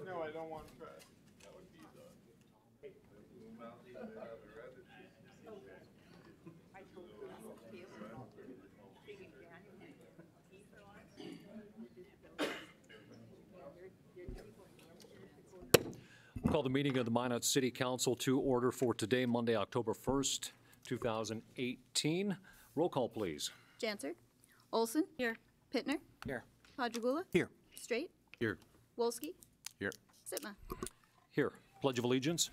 No, I don't want to try. That would be the. Call the meeting of the Minot City Council to order for today, Monday, October 1st, 2018. Roll call, please. Janser. Olson. Here. Pittner. Here. Padragula. Here. Straight. Here. Wolski. Here. Sitma. Here. Pledge of Allegiance.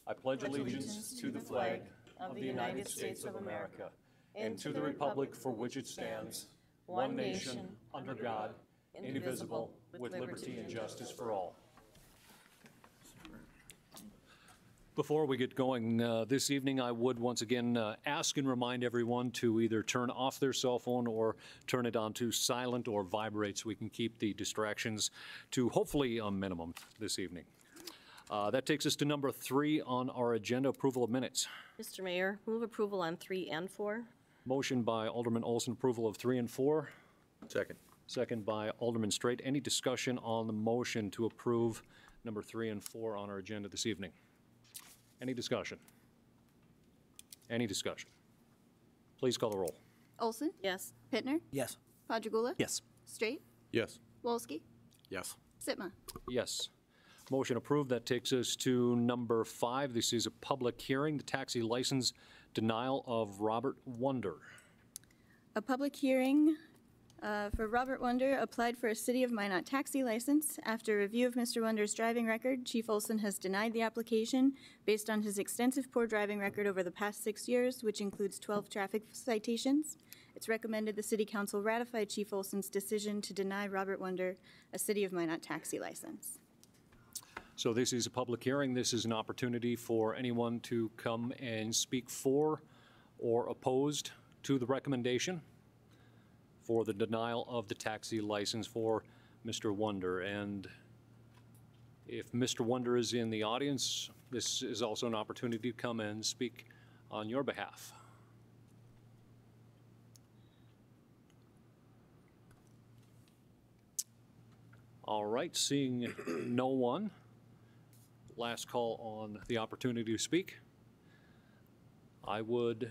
I pledge allegiance to the flag of the United States of America and to the republic for which it stands, one nation, under God, indivisible, with liberty and justice for all. Before we get going this evening, I would once again ask and remind everyone to either turn off their cell phone or turn it on to silent or vibrate so we can keep the distractions to hopefully a minimum this evening. That takes us to number 3 on our agenda, approval of minutes. Mr. Mayor, move approval on 3 and 4. Motion by Alderman Olson, approval of 3 and 4. Second. Second by Alderman Straight. Any discussion on the motion to approve number 3 and 4 on our agenda this evening? Any discussion? Any discussion? Please call the roll. Olson. Yes. Pittner. Yes. Padragula. Yes. Straight. Yes. Wolski. Yes. Sitma. Yes. Motion approved. That takes us to number 5. This is a public hearing, the taxi license denial of Robert Wonder. A public hearing for Robert Wonder applied for a City of Minot taxi license. After review of Mr. Wonder's driving record, Chief Olson has denied the application based on his extensive poor driving record over the past 6 years, which includes 12 traffic citations. It's recommended the City Council ratify Chief Olson's decision to deny Robert Wonder a City of Minot taxi license. So this is a public hearing. This is an opportunity for anyone to come and speak for or opposed to the recommendation for the denial of the taxi license for Mr. Wonder. And if Mr. Wonder is in the audience, this is also an opportunity to come and speak on your behalf. All right, seeing no one, last call on the opportunity to speak. I would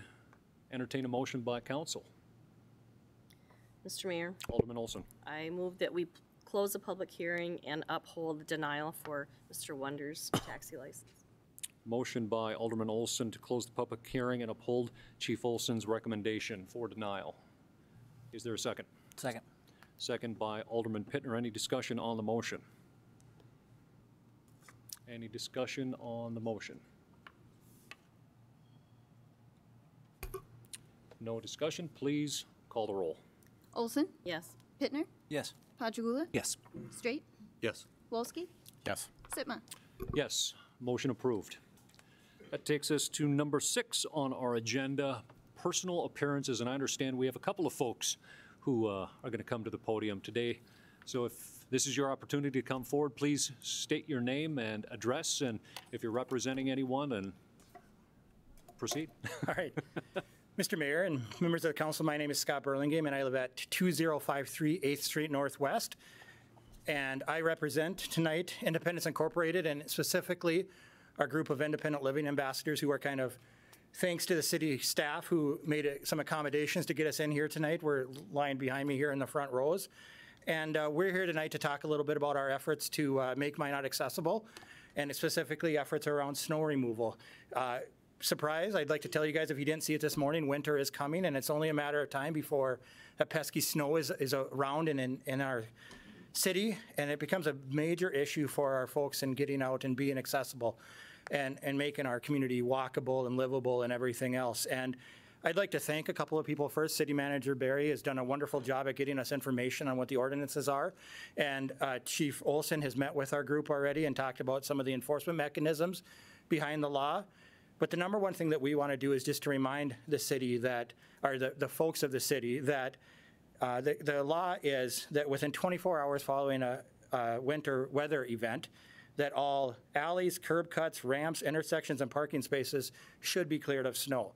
entertain a motion by council. Mr. Mayor, Alderman Olson. I move that we close the public hearing and uphold the denial for Mr. Wonder's taxi license. Motion by Alderman Olson to close the public hearing and uphold Chief Olson's recommendation for denial. Is there a second? Second. Second by Alderman Pittner. Any discussion on the motion? Any discussion on the motion? No discussion. Please call the roll. Olson. Yes. Pittner. Yes. Padragula. Yes. Straight. Yes. Wolski. Yes. Sitma. Yes, motion approved. That takes us to number 6 on our agenda, personal appearances. And I understand we have a couple of folks who are going to come to the podium today. So if this is your opportunity to come forward, please state your name and address, and if you're representing anyone, and proceed. All right. Mr. Mayor and members of the council, my name is Scott Burlingame, and I live at 2053 8th Street Northwest. And I represent tonight Independence Incorporated, and specifically our group of independent living ambassadors who are kind of, thanks to the city staff who made some accommodations to get us in here tonight. We're lying behind me here in the front rows. And we're here tonight to talk a little bit about our efforts to make Minot accessible, and specifically efforts around snow removal. Surprise, I'd like to tell you guys, if you didn't see it this morning, winter is coming, and it's only a matter of time before that pesky snow is around and in our city, and it becomes a major issue for our folks in getting out and being accessible and making our community walkable and livable and everything else. And I'd like to thank a couple of people first. City Manager Barry has done a wonderful job at getting us information on what the ordinances are. And Chief Olson has met with our group already and talked about some of the enforcement mechanisms behind the law. But the number one thing that we want to do is just to remind the city that, or the folks of the city, that the law is that within 24 hours following a winter weather event, that all alleys, curb cuts, ramps, intersections, and parking spaces should be cleared of snow.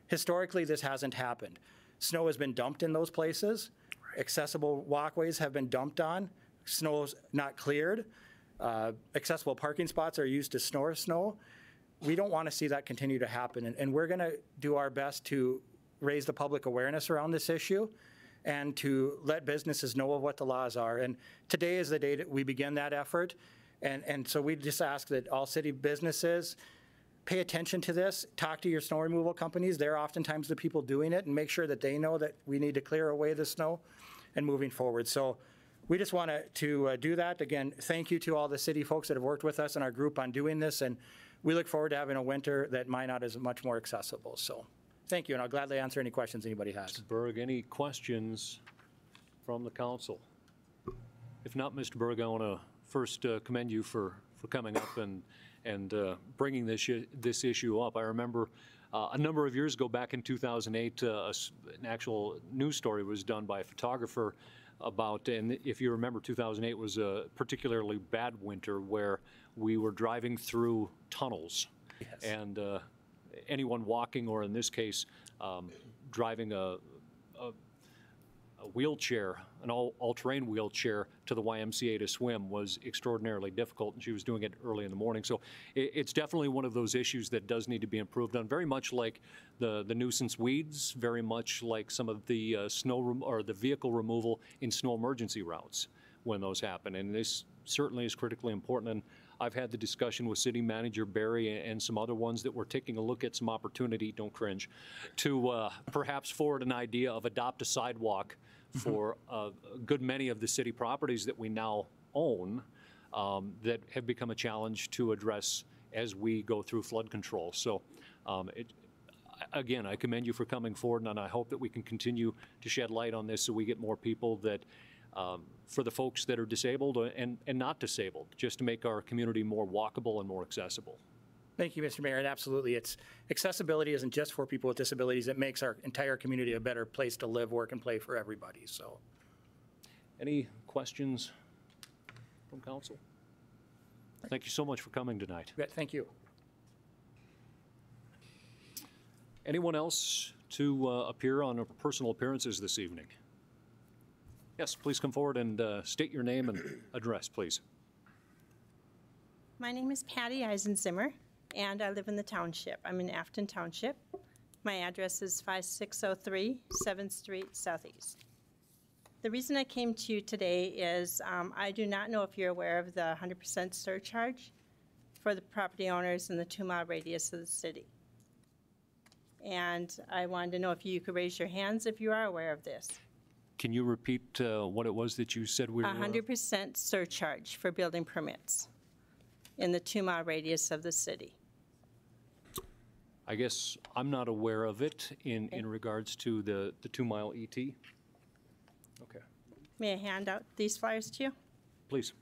Historically, this hasn't happened. Snow has been dumped in those places. Accessible walkways have been dumped on. Snow's not cleared. Accessible parking spots are used to store snow. We don't want to see that continue to happen, and we're going to do our best to raise the public awareness around this issue and to let businesses know of what the laws are. And today is the day that we begin that effort. And so we just ask that all city businesses pay attention to this, talk to your snow removal companies. They're oftentimes the people doing it, and make sure that they know that we need to clear away the snow and moving forward. So we just want to do that. Again, thank you to all the city folks that have worked with us in our group on doing this, and we look forward to having a winter that Minot is much more accessible. So thank you, and I'll gladly answer any questions anybody has. Mr. Berg, any questions from the council? If not, Mr. Berg, I want to first commend you for coming up and bringing this issue up. I remember a number of years ago, back in 2008, an actual news story was done by a photographer about, and if you remember, 2008 was a particularly bad winter where we were driving through tunnels. Yes. And anyone walking, or in this case, driving a wheelchair, an all-terrain wheelchair to the YMCA to swim was extraordinarily difficult, and she was doing it early in the morning. So it's definitely one of those issues that does need to be improved on, very much like the nuisance weeds, very much like some of the or the vehicle removal in snow emergency routes when those happen. And this certainly is critically important. And I've had the discussion with City Manager Barry and some other ones that we're taking a look at some opportunity, don't cringe, to perhaps forward an idea of adopt a sidewalk for a good many of the city properties that we now own that have become a challenge to address as we go through flood control. So again, I commend you for coming forward, and I hope that we can continue to shed light on this so we get more people that, for the folks that are disabled and not disabled, just to make our community more walkable and more accessible. Thank you, Mr. Mayor, and absolutely. Accessibility isn't just for people with disabilities. It makes our entire community a better place to live, work, and play for everybody. So, any questions from council? Thank you so much for coming tonight. Thank you. Anyone else to appear on personal appearances this evening? Yes, please come forward and state your name and address, please. My name is Patty Eisensimmer, and I live in the township. I'm in Afton Township. My address is 5603 7th Street Southeast. The reason I came to you today is I do not know if you're aware of the 100% surcharge for the property owners in the 2-mile radius of the city. And I wanted to know if you could raise your hands if you are aware of this. Can you repeat what it was that you said we were? 100% surcharge for building permits in the 2-mile radius of the city. I guess I'm not aware of it in regards to the 2-mile ET. Okay. May I hand out these flyers to you? Please.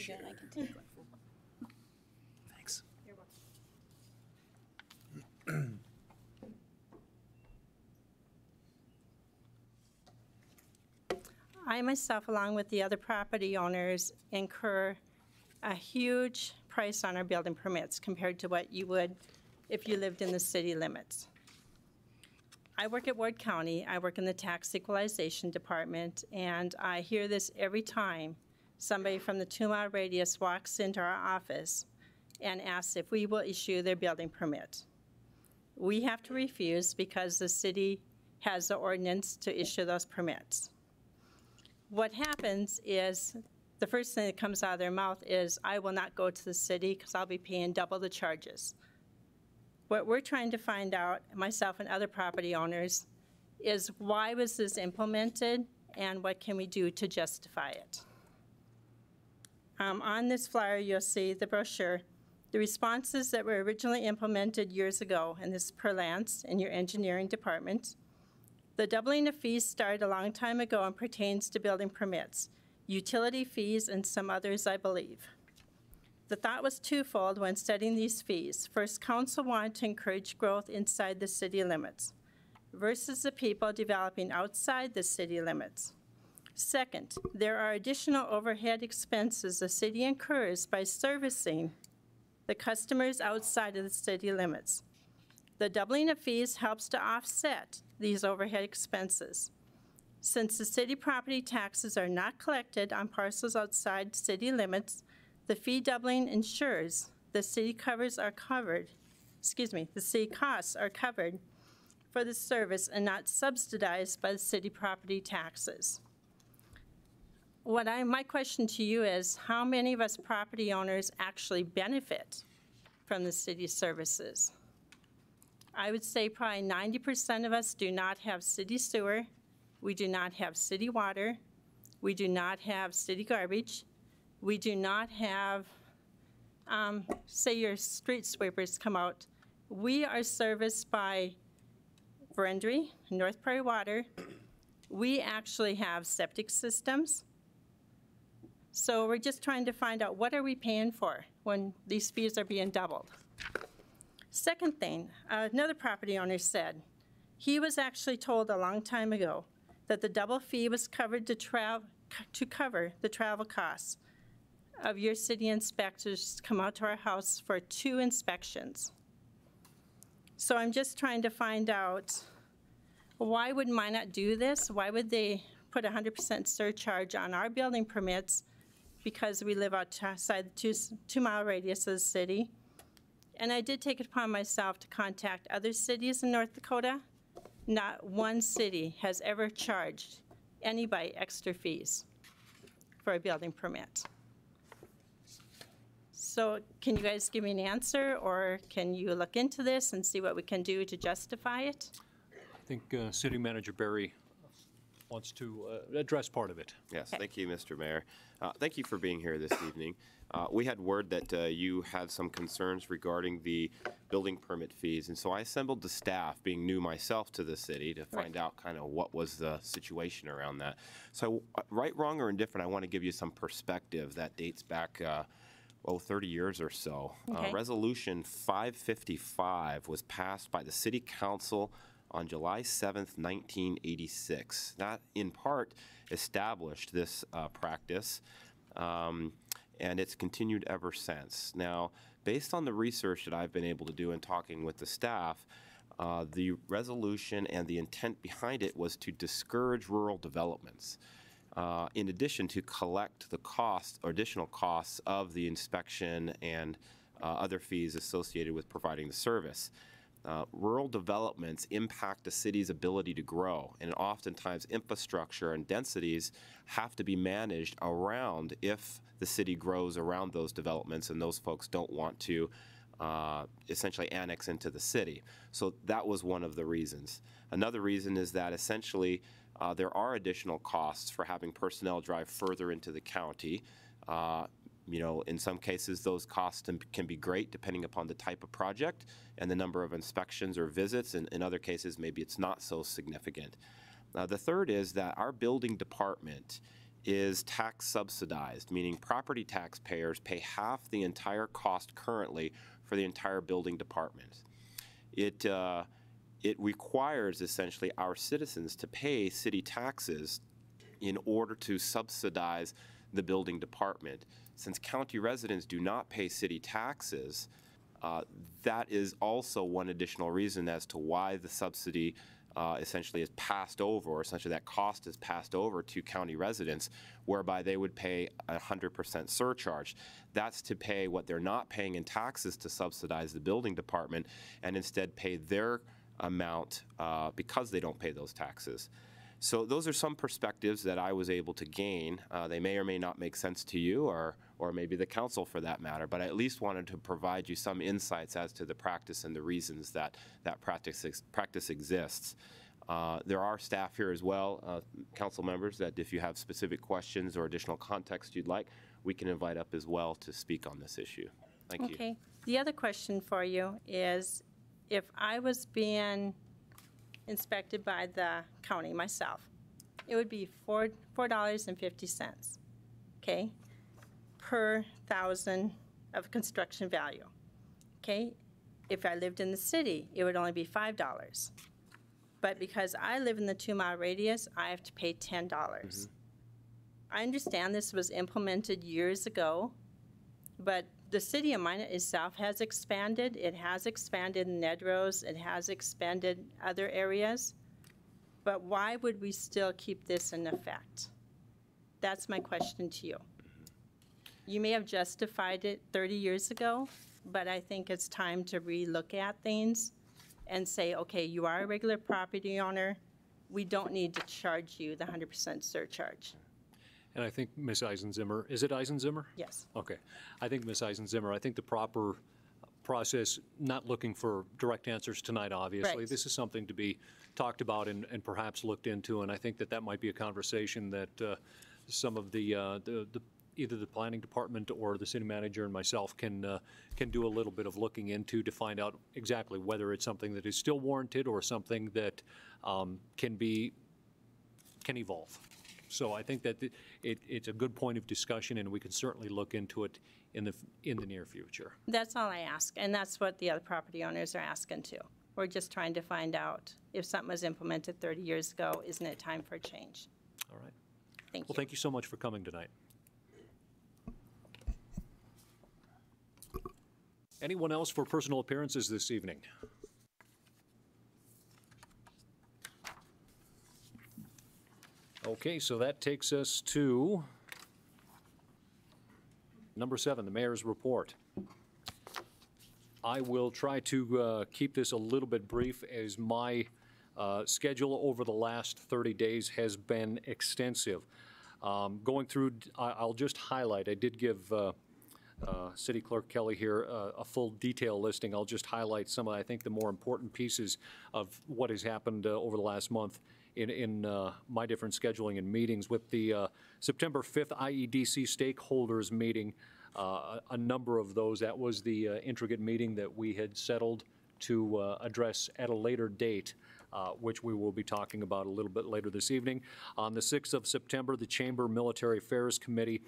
I can take one. Thanks. You're welcome. I myself, along with the other property owners, incur a huge price on our building permits compared to what you would if you lived in the city limits. I work at Ward County. I work in the tax equalization department, and I hear this every time somebody from the 2-mile radius walks into our office and asks if we will issue their building permit. We have to refuse because the city has the ordinance to issue those permits. What happens is the first thing that comes out of their mouth is, I will not go to the city because I'll be paying double the charges. What we're trying to find out, myself and other property owners, is why was this implemented and what can we do to justify it? On this flyer, you'll see the brochure. The responses that were originally implemented years ago, and this is per Lance in your engineering department, The doubling of fees started a long time ago and pertains to building permits, utility fees, and some others, I believe. The thought was twofold when setting these fees. First, council wanted to encourage growth inside the city limits versus the people developing outside the city limits. Second, there are additional overhead expenses the city incurs by servicing the customers outside of the city limits. The doubling of fees helps to offset these overhead expenses. Since the city property taxes are not collected on parcels outside city limits, the fee doubling ensures the city costs are covered for the service and not subsidized by the city property taxes. My question to you is, how many of us property owners actually benefit from the city's services? I would say probably 90% of us do not have city sewer, we do not have city water, we do not have city garbage, we do not have, say your street sweepers come out. We are serviced by Verendry, North Prairie Water. We actually have septic systems. So we're just trying to find out, what are we paying for when these fees are being doubled? Second thing, another property owner said, he was actually told a long time ago that the double fee was covered to cover the travel costs of your city inspectors to come out to our house for 2 inspections. So I'm just trying to find out, why would Minot do this? Why would they put 100% surcharge on our building permits because we live outside the 2-mile radius of the city? And I did take it upon myself to contact other cities in North Dakota. Not one city has ever charged anybody extra fees for a building permit. So can you guys give me an answer, or can you look into this and see what we can do to justify it? I think City Manager Berry wants to address part of it. Yes, thank you, Mr. Mayor. Thank you for being here this evening. We had word that you had some concerns regarding the building permit fees, and so I assembled the staff, being new myself to the city, to find out kind of what was the situation around that. So right, wrong, or indifferent, I want to give you some perspective that dates back 30 years or so. Okay. Resolution 555 was passed by the City Council on July 7th, 1986. That, in part, established this practice, and it's continued ever since. Now, based on the research that I've been able to do in talking with the staff, the resolution and the intent behind it was to discourage rural developments. In addition to collect the cost or additional costs of the inspection and other fees associated with providing the service. Rural developments impact a city's ability to grow, and oftentimes infrastructure and densities have to be managed around if the city grows around those developments, and those folks don't want to essentially annex into the city. So that was one of the reasons. Another reason is that essentially there are additional costs for having personnel drive further into the county. In some cases, those costs can be great depending upon the type of project and the number of inspections or visits. And in other cases, maybe it's not so significant. The third is that our building department is tax subsidized, meaning property taxpayers pay half the entire cost currently for the entire building department. It requires essentially our citizens to pay city taxes in order to subsidize the building department. Since county residents do not pay city taxes, that is also one additional reason as to why the subsidy essentially is passed over, or essentially that cost is passed over to county residents, whereby they would pay 100% surcharge. That's to pay what they're not paying in taxes to subsidize the building department, and instead pay their amount because they don't pay those taxes. So those are some perspectives that I was able to gain. They may or may not make sense to you, or maybe the council for that matter, but I at least wanted to provide you some insights as to the practice and the reasons that practice exists. There are staff here as well, council members, that if you have specific questions or additional context you'd like, we can invite up as well to speak on this issue. Thank you. Okay. The other question for you is, if I was being inspected by the county, myself, it would be $4.50, okay, per thousand of construction value, okay? If I lived in the city, it would only be $5. But because I live in the 2-mile radius, I have to pay $10. I understand this was implemented years ago, but the city of Minot itself has expanded. It has expanded in Nedros. It has expanded other areas. But why would we still keep this in effect? That's my question to you. You may have justified it 30 years ago, but I think it's time to relook at things and say, okay, you are a regular property owner. We don't need to charge you the 100% surcharge. And I think Ms. Eisenzimmer, is it Eisenzimmer? Yes. Okay. I think Ms. Eisenzimmer, I think the proper process, not looking for direct answers tonight, obviously. Right. This is something to be talked about and perhaps looked into, and I think that that might be a conversation that some of the either the planning department or the city manager and myself can do a little bit of looking into to find out exactly whether it's something that is still warranted or something that can evolve. So I think that it's a good point of discussion, and we can certainly look into it in the near future. That's all I ask, and that's what the other property owners are asking too. We're just trying to find out if something was implemented 30 years ago, isn't it time for a change? All right. Thank you. Well, thank you so much for coming tonight. Anyone else for personal appearances this evening? Okay, so that takes us to number 7, the mayor's report. I will try to keep this a little bit brief, as my schedule over the last 30 days has been extensive. Going through, I'll just highlight, I did give City Clerk Kelly here a full detail listing. I'll just highlight some of, I think, the more important pieces of what has happened over the last month in my different scheduling and meetings. With the September 5th IEDC stakeholders meeting, a number of those, that was the intricate meeting that we had settled to address at a later date, which we will be talking about a little bit later this evening. On the 6th of September, the Chamber Military Affairs Committee.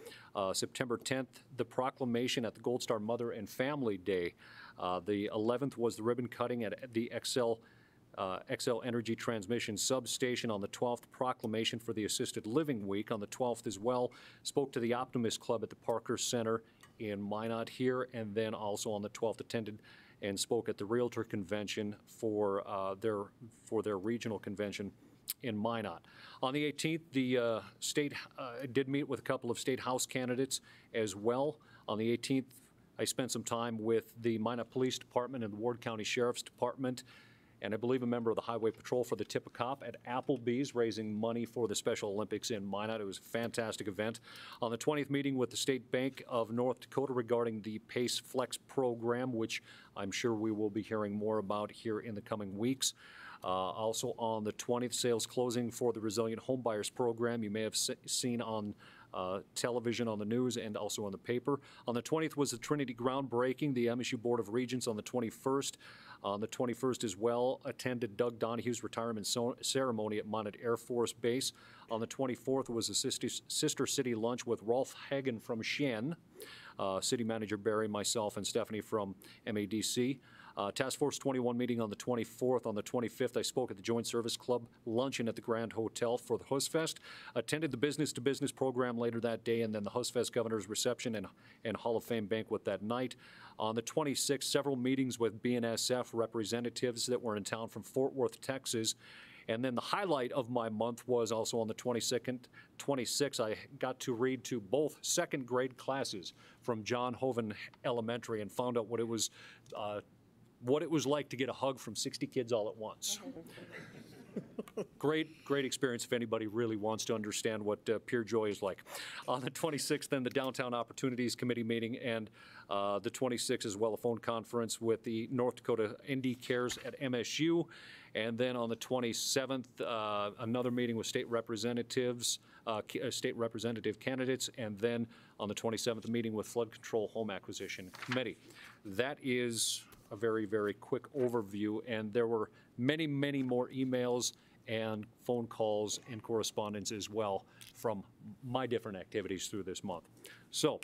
September 10th, the proclamation at the Gold Star Mother and Family Day. The 11th was the ribbon cutting at the XL Energy Transmission Substation. On the 12th, proclamation for the Assisted Living Week. On the 12th as well, spoke to the Optimist Club at the Parker Center in Minot here, and then also on the 12th attended and spoke at the Realtor Convention for their regional convention in Minot. On the 18th, the state did meet with a couple of state house candidates as well. On the 18th, I spent some time with the Minot Police Department and the Ward County Sheriff's Department, and I believe a member of the Highway Patrol for the Tip of Cop at Applebee's, raising money for the Special Olympics in Minot. It was a fantastic event. On the 20th, meeting with the State Bank of North Dakota regarding the PACE Flex program, which I'm sure we will be hearing more about here in the coming weeks. Also on the 20th, sales closing for the Resilient Homebuyers program. You may have seen on television, on the news, and also on the paper. On the 20th was the Trinity groundbreaking, the MSU Board of Regents on the 21st. On the 21st as well, attended Doug Donahue's retirement ceremony at Minot Air Force Base. On the 24th was a Sister City lunch with Rolf Hagen from Shen, City Manager Barry, myself, and Stephanie from MADC. Task Force 21 meeting on the 24th. On the 25th, I spoke at the Joint Service Club luncheon at the Grand Hotel for the HUSFest. Attended the business-to-business program later that day, and then the HUSFest Governor's Reception and Hall of Fame banquet that night. On the 26th, several meetings with BNSF representatives that were in town from Fort Worth, Texas. And then the highlight of my month was also on the 26th, I got to read to both second grade classes from John Hoven Elementary and found out what it was like to get a hug from 60 kids all at once. Great experience if anybody really wants to understand what pure joy is like. On the 26th, then the Downtown Opportunities Committee meeting, and the 26th as well, a phone conference with the North Dakota ND Cares at MSU. And then on the 27th, another meeting with state representatives, state representative candidates, and then on the 27th, a meeting with Flood Control Home Acquisition Committee. That is a very, very quick overview. And there were many, many more emails and phone calls and correspondence as well from my different activities through this month. So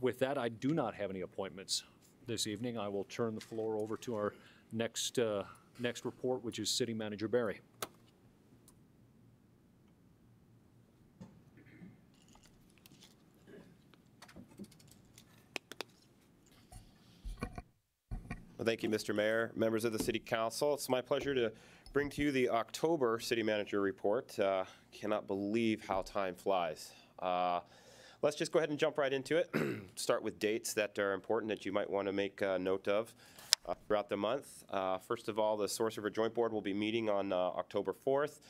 with that, I do not have any appointments this evening. I will turn the floor over to our next report, which is City Manager Barry. Well, thank you, Mr. Mayor, members of the City Council. It's my pleasure to bring to you the October City Manager Report. Cannot believe how time flies. Let's just go ahead and jump right into it. Start with dates that are important that you might want to make note of throughout the month. First of all, the Source River Joint Board will be meeting on October 4th.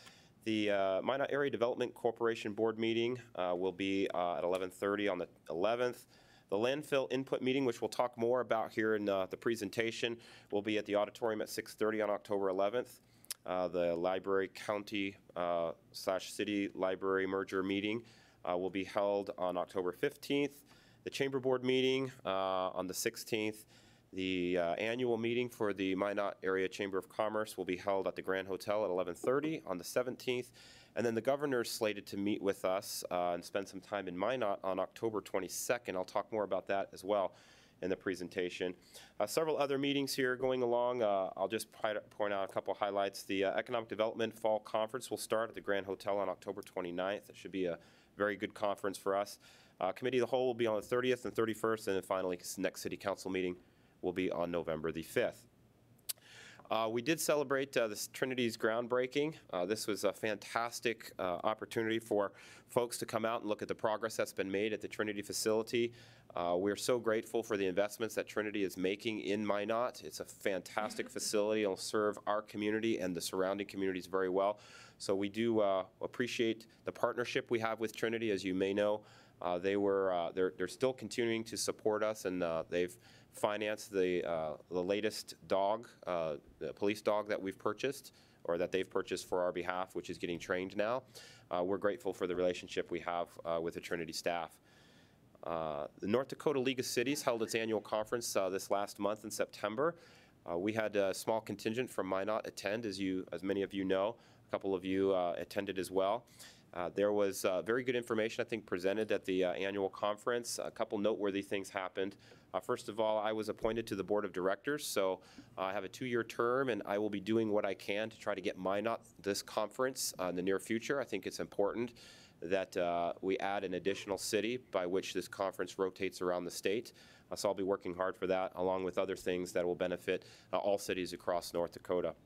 The Minot Area Development Corporation Board meeting will be at 11:30 on the 11th. The landfill input meeting, which we'll talk more about here in the presentation, will be at the auditorium at 6:30 on October 11th. The Library County / City Library merger meeting will be held on October 15th. The Chamber Board meeting on the 16th. The annual meeting for the Minot Area Chamber of Commerce will be held at the Grand Hotel at 11:30 on the 17th. And then the governor's slated to meet with us and spend some time in Minot on October 22nd. I'll talk more about that as well in the presentation. Several other meetings here going along. I'll just point out a couple highlights. The Economic Development Fall Conference will start at the Grand Hotel on October 29th. It should be a very good conference for us. Committee of the Whole will be on the 30th and 31st, and then finally, next City Council meeting will be on November the 5th. We did celebrate this Trinity's groundbreaking. This was a fantastic opportunity for folks to come out and look at the progress that's been made at the Trinity facility. We're so grateful for the investments that Trinity is making in Minot. It's a fantastic facility. It'll serve our community and the surrounding communities very well. So we do appreciate the partnership we have with Trinity. As you may know, they're still continuing to support us, and they've financed the latest dog, the police dog that we've purchased, or that they've purchased for our behalf, which is getting trained now. We're grateful for the relationship we have with the Trinity staff. The North Dakota League of Cities held its annual conference this last month in September. We had a small contingent from Minot attend, as many of you know. A couple of you attended as well. There was very good information, I think, presented at the annual conference. A couple noteworthy things happened. First of all, I was appointed to the Board of Directors, so I have a 2-year term, and I will be doing what I can to try to get Minot this conference in the near future. I think it's important that we add an additional city by which this conference rotates around the state. So I'll be working hard for that, along with other things that will benefit all cities across North Dakota.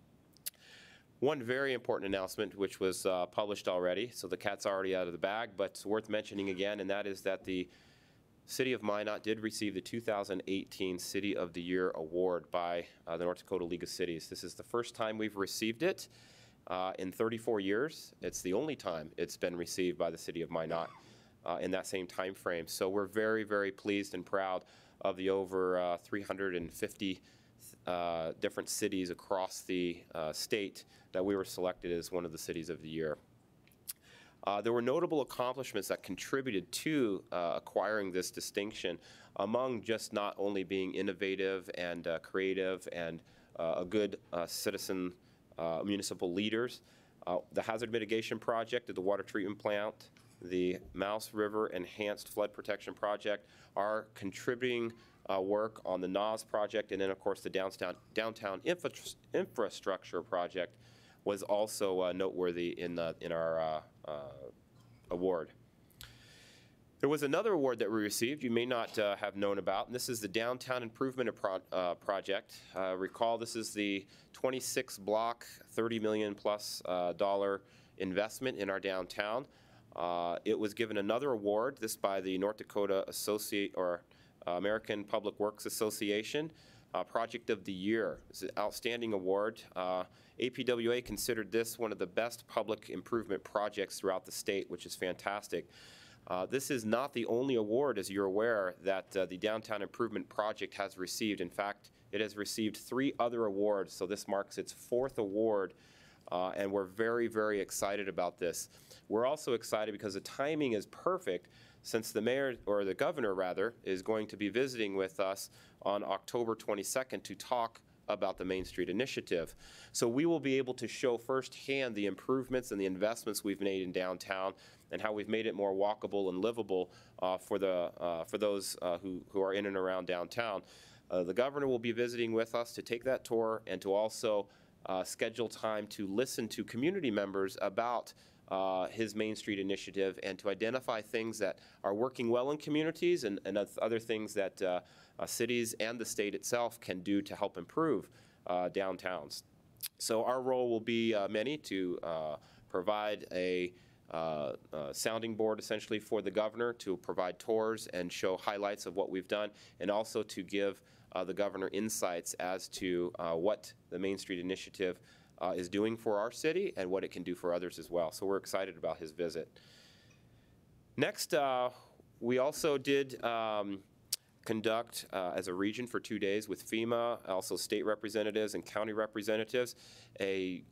One very important announcement, which was published already, so the cat's already out of the bag, but it's worth mentioning again, and that is that the City of Minot did receive the 2018 City of the Year Award by the North Dakota League of Cities. This is the first time we've received it in 34 years. It's the only time it's been received by the City of Minot in that same time frame. So we're very, very pleased and proud of the over 350 different cities across the state that we were selected as one of the cities of the year. There were notable accomplishments that contributed to acquiring this distinction, among just not only being innovative and creative and a good citizen municipal leaders. The hazard mitigation project at the water treatment plant, the Mouse River Enhanced Flood Protection Project are contributing work on the NAS project, and then of course the downtown infrastructure project was also noteworthy in our award. There was another award that we received you may not have known about, and this is the Downtown Improvement Project. Recall this is the 26 block, $30 million plus dollar investment in our downtown. It was given another award, this by the North Dakota American Public Works Association, Project of the Year. It's an outstanding award. APWA considered this one of the best public improvement projects throughout the state, which is fantastic. This is not the only award, as you're aware, that the Downtown Improvement Project has received. In fact, it has received 3 other awards, so this marks its 4th award, and we're very, very excited about this. We're also excited because the timing is perfect. since the mayor, or the governor rather, is going to be visiting with us on October 22nd to talk about the Main Street Initiative. So we will be able to show firsthand the improvements and the investments we've made in downtown and how we've made it more walkable and livable for those who are in and around downtown. The governor will be visiting with us to take that tour and to also schedule time to listen to community members about his Main Street Initiative and to identify things that are working well in communities and other things that cities and the state itself can do to help improve downtowns. So our role will be many, to provide a sounding board essentially for the governor, to provide tours and show highlights of what we've done, and also to give the governor insights as to what the Main Street Initiative is doing for our city and what it can do for others as well. So we're excited about his visit. Next, we also did conduct as a region for 2 days with FEMA, also state representatives and county representatives, a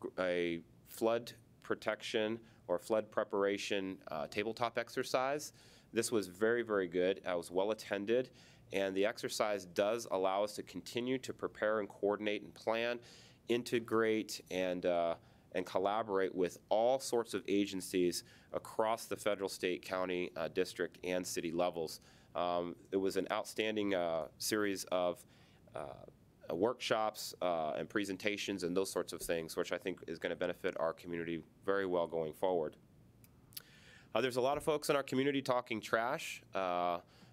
flood protection or flood preparation tabletop exercise. This was very, very good. It was well attended, and the exercise does allow us to continue to prepare and coordinate and plan, integrate and collaborate with all sorts of agencies across the federal, state, county, district, and city levels. It was an outstanding series of workshops and presentations and those sorts of things, which I think is going to benefit our community very well going forward. There's a lot of folks in our community talking trash,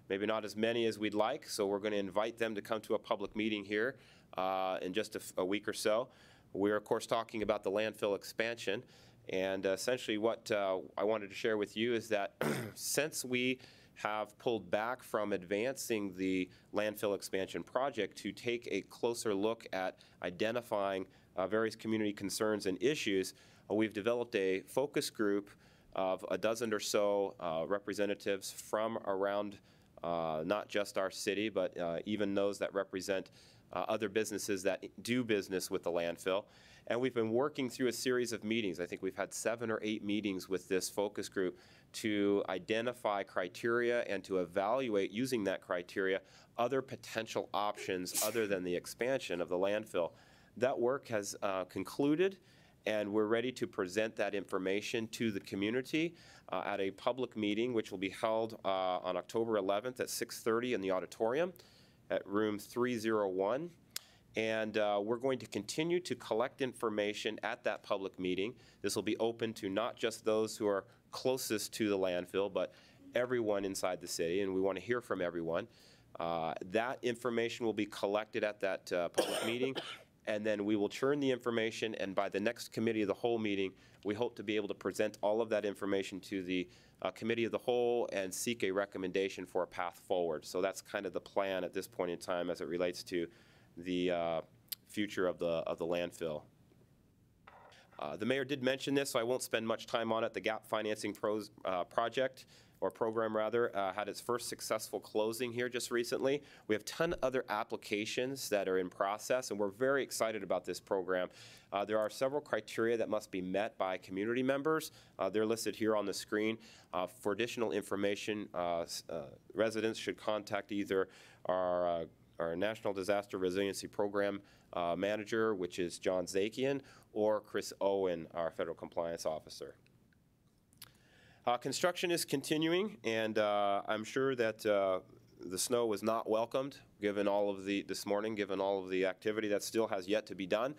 maybe not as many as we'd like, so we're going to invite them to come to a public meeting here in just a week or so. We're, of course, talking about the landfill expansion, and essentially what I wanted to share with you is that since we have pulled back from advancing the landfill expansion project to take a closer look at identifying various community concerns and issues, we've developed a focus group of a dozen or so representatives from around not just our city, but even those that represent other businesses that do business with the landfill. And we've been working through a series of meetings. I think we've had 7 or 8 meetings with this focus group to identify criteria and to evaluate, using that criteria, other potential options other than the expansion of the landfill. That work has concluded, and we're ready to present that information to the community at a public meeting, which will be held on October 11th at 6:30 in the auditorium at room 301. And we're going to continue to collect information at that public meeting. This will be open to not just those who are closest to the landfill, but everyone inside the city, and we want to hear from everyone. That information will be collected at that public meeting, and then we will churn the information, and by the next committee of the whole meeting, we hope to be able to present all of that information to the committee of the whole and seek a recommendation for a path forward. So that's kind of the plan at this point in time as it relates to the future of the landfill. The mayor did mention this, so I won't spend much time on it. The gap financing project, or program rather, had its first successful closing here just recently. We have 10 other applications that are in process, and we're very excited about this program. There are several criteria that must be met by community members. They're listed here on the screen. For additional information, residents should contact either our National Disaster Resiliency Program Manager, which is John Zakian, or Chris Owen, our Federal Compliance Officer. Construction is continuing, and I'm sure that the snow was not welcomed given all of this morning, given all of the activity that still has yet to be done.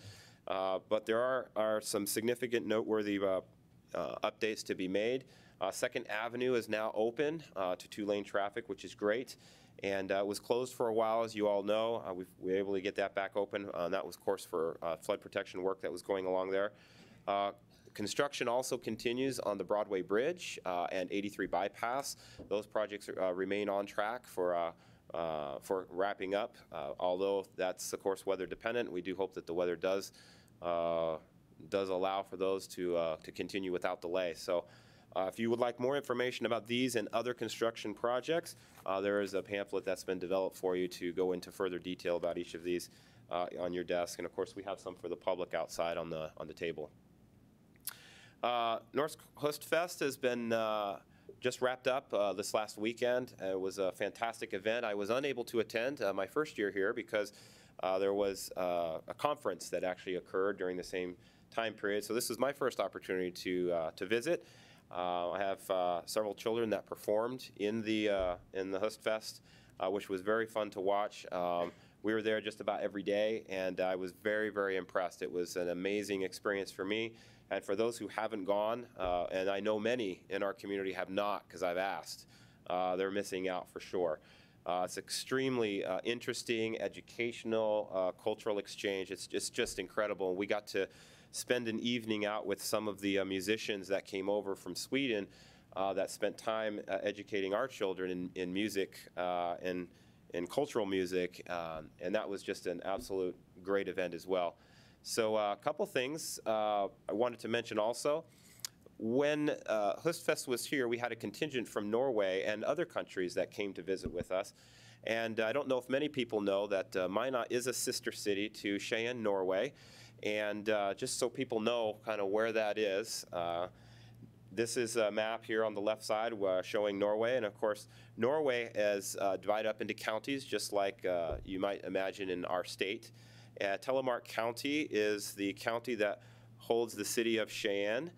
But there are some significant noteworthy updates to be made. 2nd Avenue is now open to 2-lane traffic, which is great. And it was closed for a while, as you all know. We were able to get that back open. That was, of course, for flood protection work that was going along there. Construction also continues on the Broadway Bridge and 83 Bypass. Those projects remain on track for wrapping up. Although that's, of course, weather dependent, we do hope that the weather does allow for those to continue without delay. So. If you would like more information about these and other construction projects, there is a pamphlet that's been developed for you to go into further detail about each of these on your desk. And of course, we have some for the public outside on the table. North Coast Fest has been just wrapped up this last weekend. It was a fantastic event. I was unable to attend my first year here because there was a conference that actually occurred during the same time period. So this is my first opportunity to visit. I have several children that performed in the Hustfest, which was very fun to watch. We were there just about every day, and I was very, very impressed. It was an amazing experience for me. And for those who haven't gone, and I know many in our community have not because I've asked, they're missing out for sure. It's extremely interesting, educational, cultural exchange. It's just incredible. We got to spend an evening out with some of the musicians that came over from Sweden that spent time educating our children in music and in cultural music, and that was just an absolute great event as well. So a couple things I wanted to mention also. When Hustfest was here, we had a contingent from Norway and other countries that came to visit with us. And I don't know if many people know that Minot is a sister city to Skien, Norway. And just so people know kind of where that is, this is a map here on the left side showing Norway. And of course, Norway is divided up into counties, just like you might imagine in our state. Telemark County is the county that holds the city of Skien.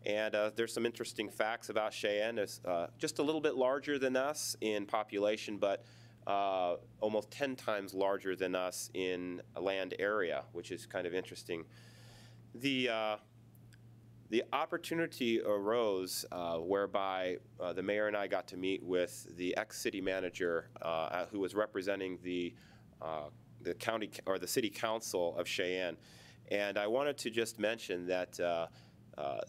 And there's some interesting facts about Skien. It's just a little bit larger than us in population, but almost 10 times larger than us in a land area, which is kind of interesting. The opportunity arose whereby the mayor and I got to meet with the ex-city manager who was representing the county or the city council of Skien. And I wanted to just mention that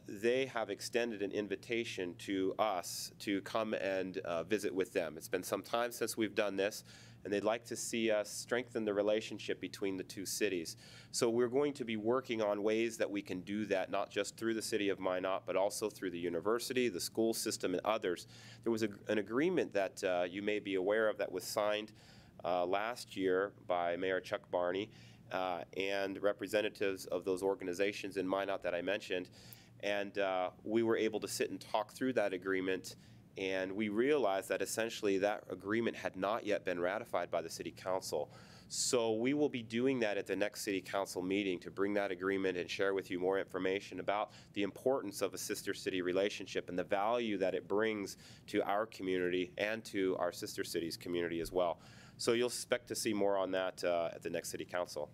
they have extended an invitation to us to come and visit with them. It's been some time since we've done this, and they'd like to see us strengthen the relationship between the two cities. So we're going to be working on ways that we can do that, not just through the city of Minot, but also through the university, the school system, and others. There was an agreement that you may be aware of that was signed last year by Mayor Chuck Barney and representatives of those organizations in Minot that I mentioned. And we were able to sit and talk through that agreement, and we realized that essentially that agreement had not yet been ratified by the City Council. So we will be doing that at the next City Council meeting to bring that agreement and share with you more information about the importance of a sister city relationship and the value that it brings to our community and to our sister cities community as well. So you'll expect to see more on that at the next City Council.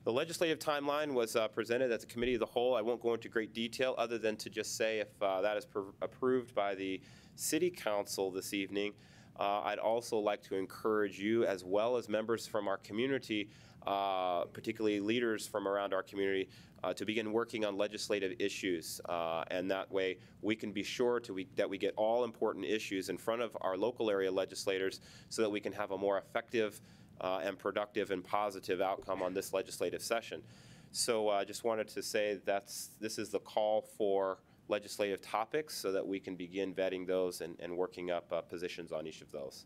The legislative timeline was presented at the Committee of the Whole. I won't go into great detail other than to just say if that is approved by the City Council this evening, I'd also like to encourage you, as well as members from our community, particularly leaders from around our community, to begin working on legislative issues. And that way we can be sure that we get all important issues in front of our local area legislators so that we can have a more effective and productive and positive outcome on this legislative session. So I just wanted to say this is the call for legislative topics so that we can begin vetting those and working up positions on each of those.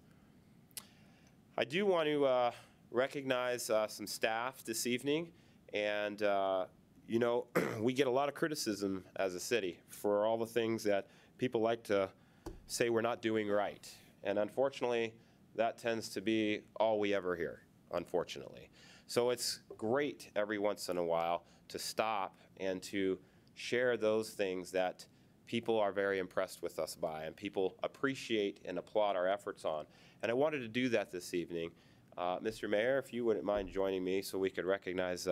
I do want to recognize some staff this evening, and you know, we get a lot of criticism as a city for all the things that people like to say we're not doing right, and unfortunately that tends to be all we ever hear, unfortunately. So it's great every once in a while to stop and to share those things that people are very impressed with us by and people appreciate and applaud our efforts on. And I wanted to do that this evening. Mr. Mayor, if you wouldn't mind joining me so we could recognize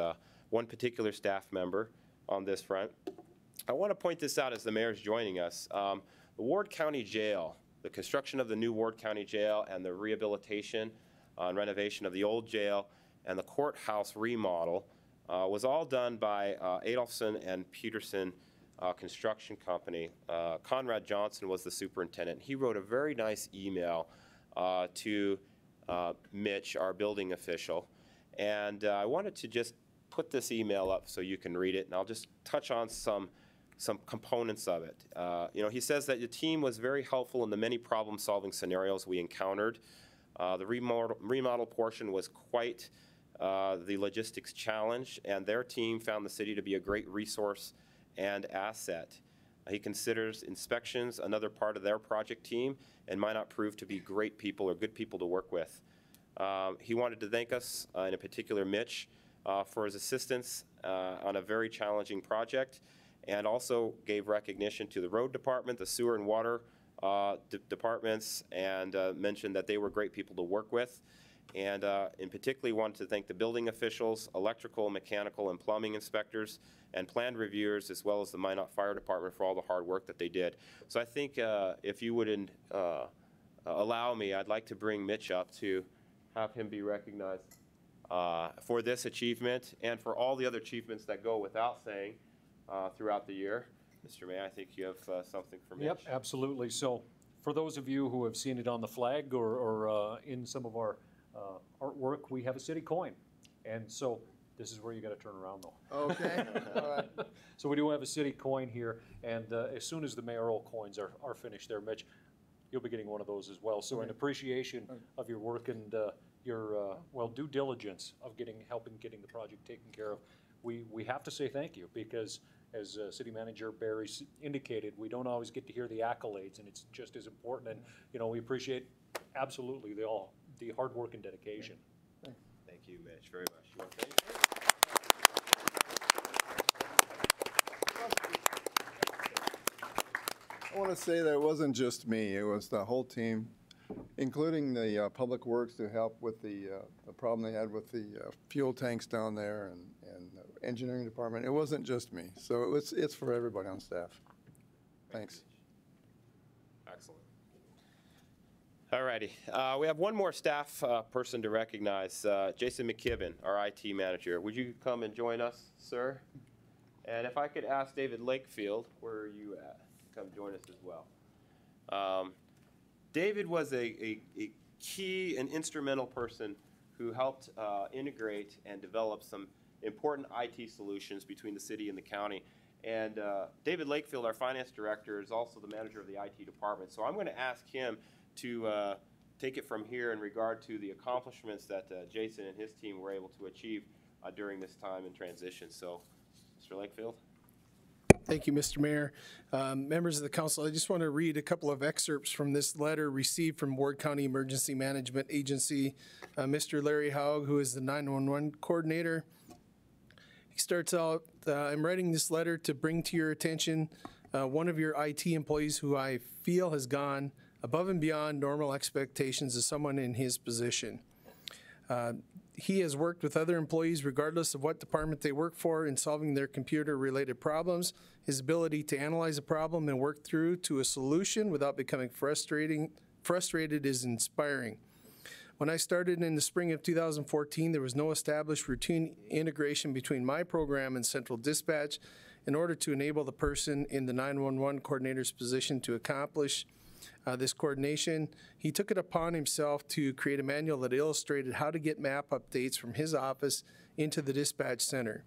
one particular staff member on this front. I want to point this out as the mayor's joining us. The Ward County Jail, the construction of the new Ward County Jail and the rehabilitation and renovation of the old jail and the courthouse remodel was all done by Adolphson and Peterson Construction Company. Conrad Johnson was the superintendent. He wrote a very nice email to Mitch, our building official, and I wanted to just put this email up so you can read it, and I'll just touch on some components of it. You know, he says that the team was very helpful in the many problem-solving scenarios we encountered. The remodel portion was quite the logistics challenge, and their team found the city to be a great resource and asset. He considers inspections another part of their project team and might not prove to be great people or good people to work with. He wanted to thank us, and in particular Mitch, for his assistance on a very challenging project, and also gave recognition to the road department, the sewer and water departments, and mentioned that they were great people to work with. And in particular, wanted to thank the building officials, electrical, mechanical, and plumbing inspectors, and plan reviewers, as well as the Minot Fire Department for all the hard work that they did. So I think if you would allow me, I'd like to bring Mitch up to have him be recognized for this achievement and for all the other achievements that go without saying throughout the year. Mr. May, I think you have something for Mitch. Yep, absolutely. So for those of you who have seen it on the flag or in some of our artwork, we have a city coin. And so this is where you got to turn around though. Okay, all right. So we do have a city coin here, and as soon as the mayoral coins are finished there, Mitch, you'll be getting one of those as well. So in appreciation of your work and your, well, due diligence of helping getting the project taken care of, we have to say thank you, because as City Manager Barry indicated, we don't always get to hear the accolades, and it's just as important. And, you know, we appreciate absolutely the hard work and dedication. Thank you, Mitch, very much. You want to thank you? I want to say that it wasn't just me, it was the whole team, including the Public Works to help with the problem they had with the fuel tanks down there, and the engineering department. It wasn't just me, so it's for everybody on staff. Thanks. Excellent. All righty. We have one more staff person to recognize, Jason McKibben, our IT manager. Would you come and join us, sir? And if I could ask David Lakefield, where are you at? Come join us as well. David was a key and instrumental person who helped integrate and develop some important IT solutions between the city and the county. And David Lakefield, our finance director, is also the manager of the IT department. So I'm going to ask him to take it from here in regard to the accomplishments that Jason and his team were able to achieve during this time in transition. So, Mr. Lakefield. Thank you, Mr. Mayor. Members of the council, I just want to read a couple of excerpts from this letter received from Ward County Emergency Management Agency. Mr. Larry Haug, who is the 911 coordinator, he starts out, I'm writing this letter to bring to your attention one of your IT employees who I feel has gone above and beyond normal expectations of someone in his position. He has worked with other employees regardless of what department they work for in solving their computer-related problems. His ability to analyze a problem and work through to a solution without becoming frustrated is inspiring. When I started in the spring of 2014, there was no established routine integration between my program and Central Dispatch in order to enable the person in the 911 coordinator's position to accomplish this coordination. He took it upon himself to create a manual that illustrated how to get map updates from his office into the dispatch center.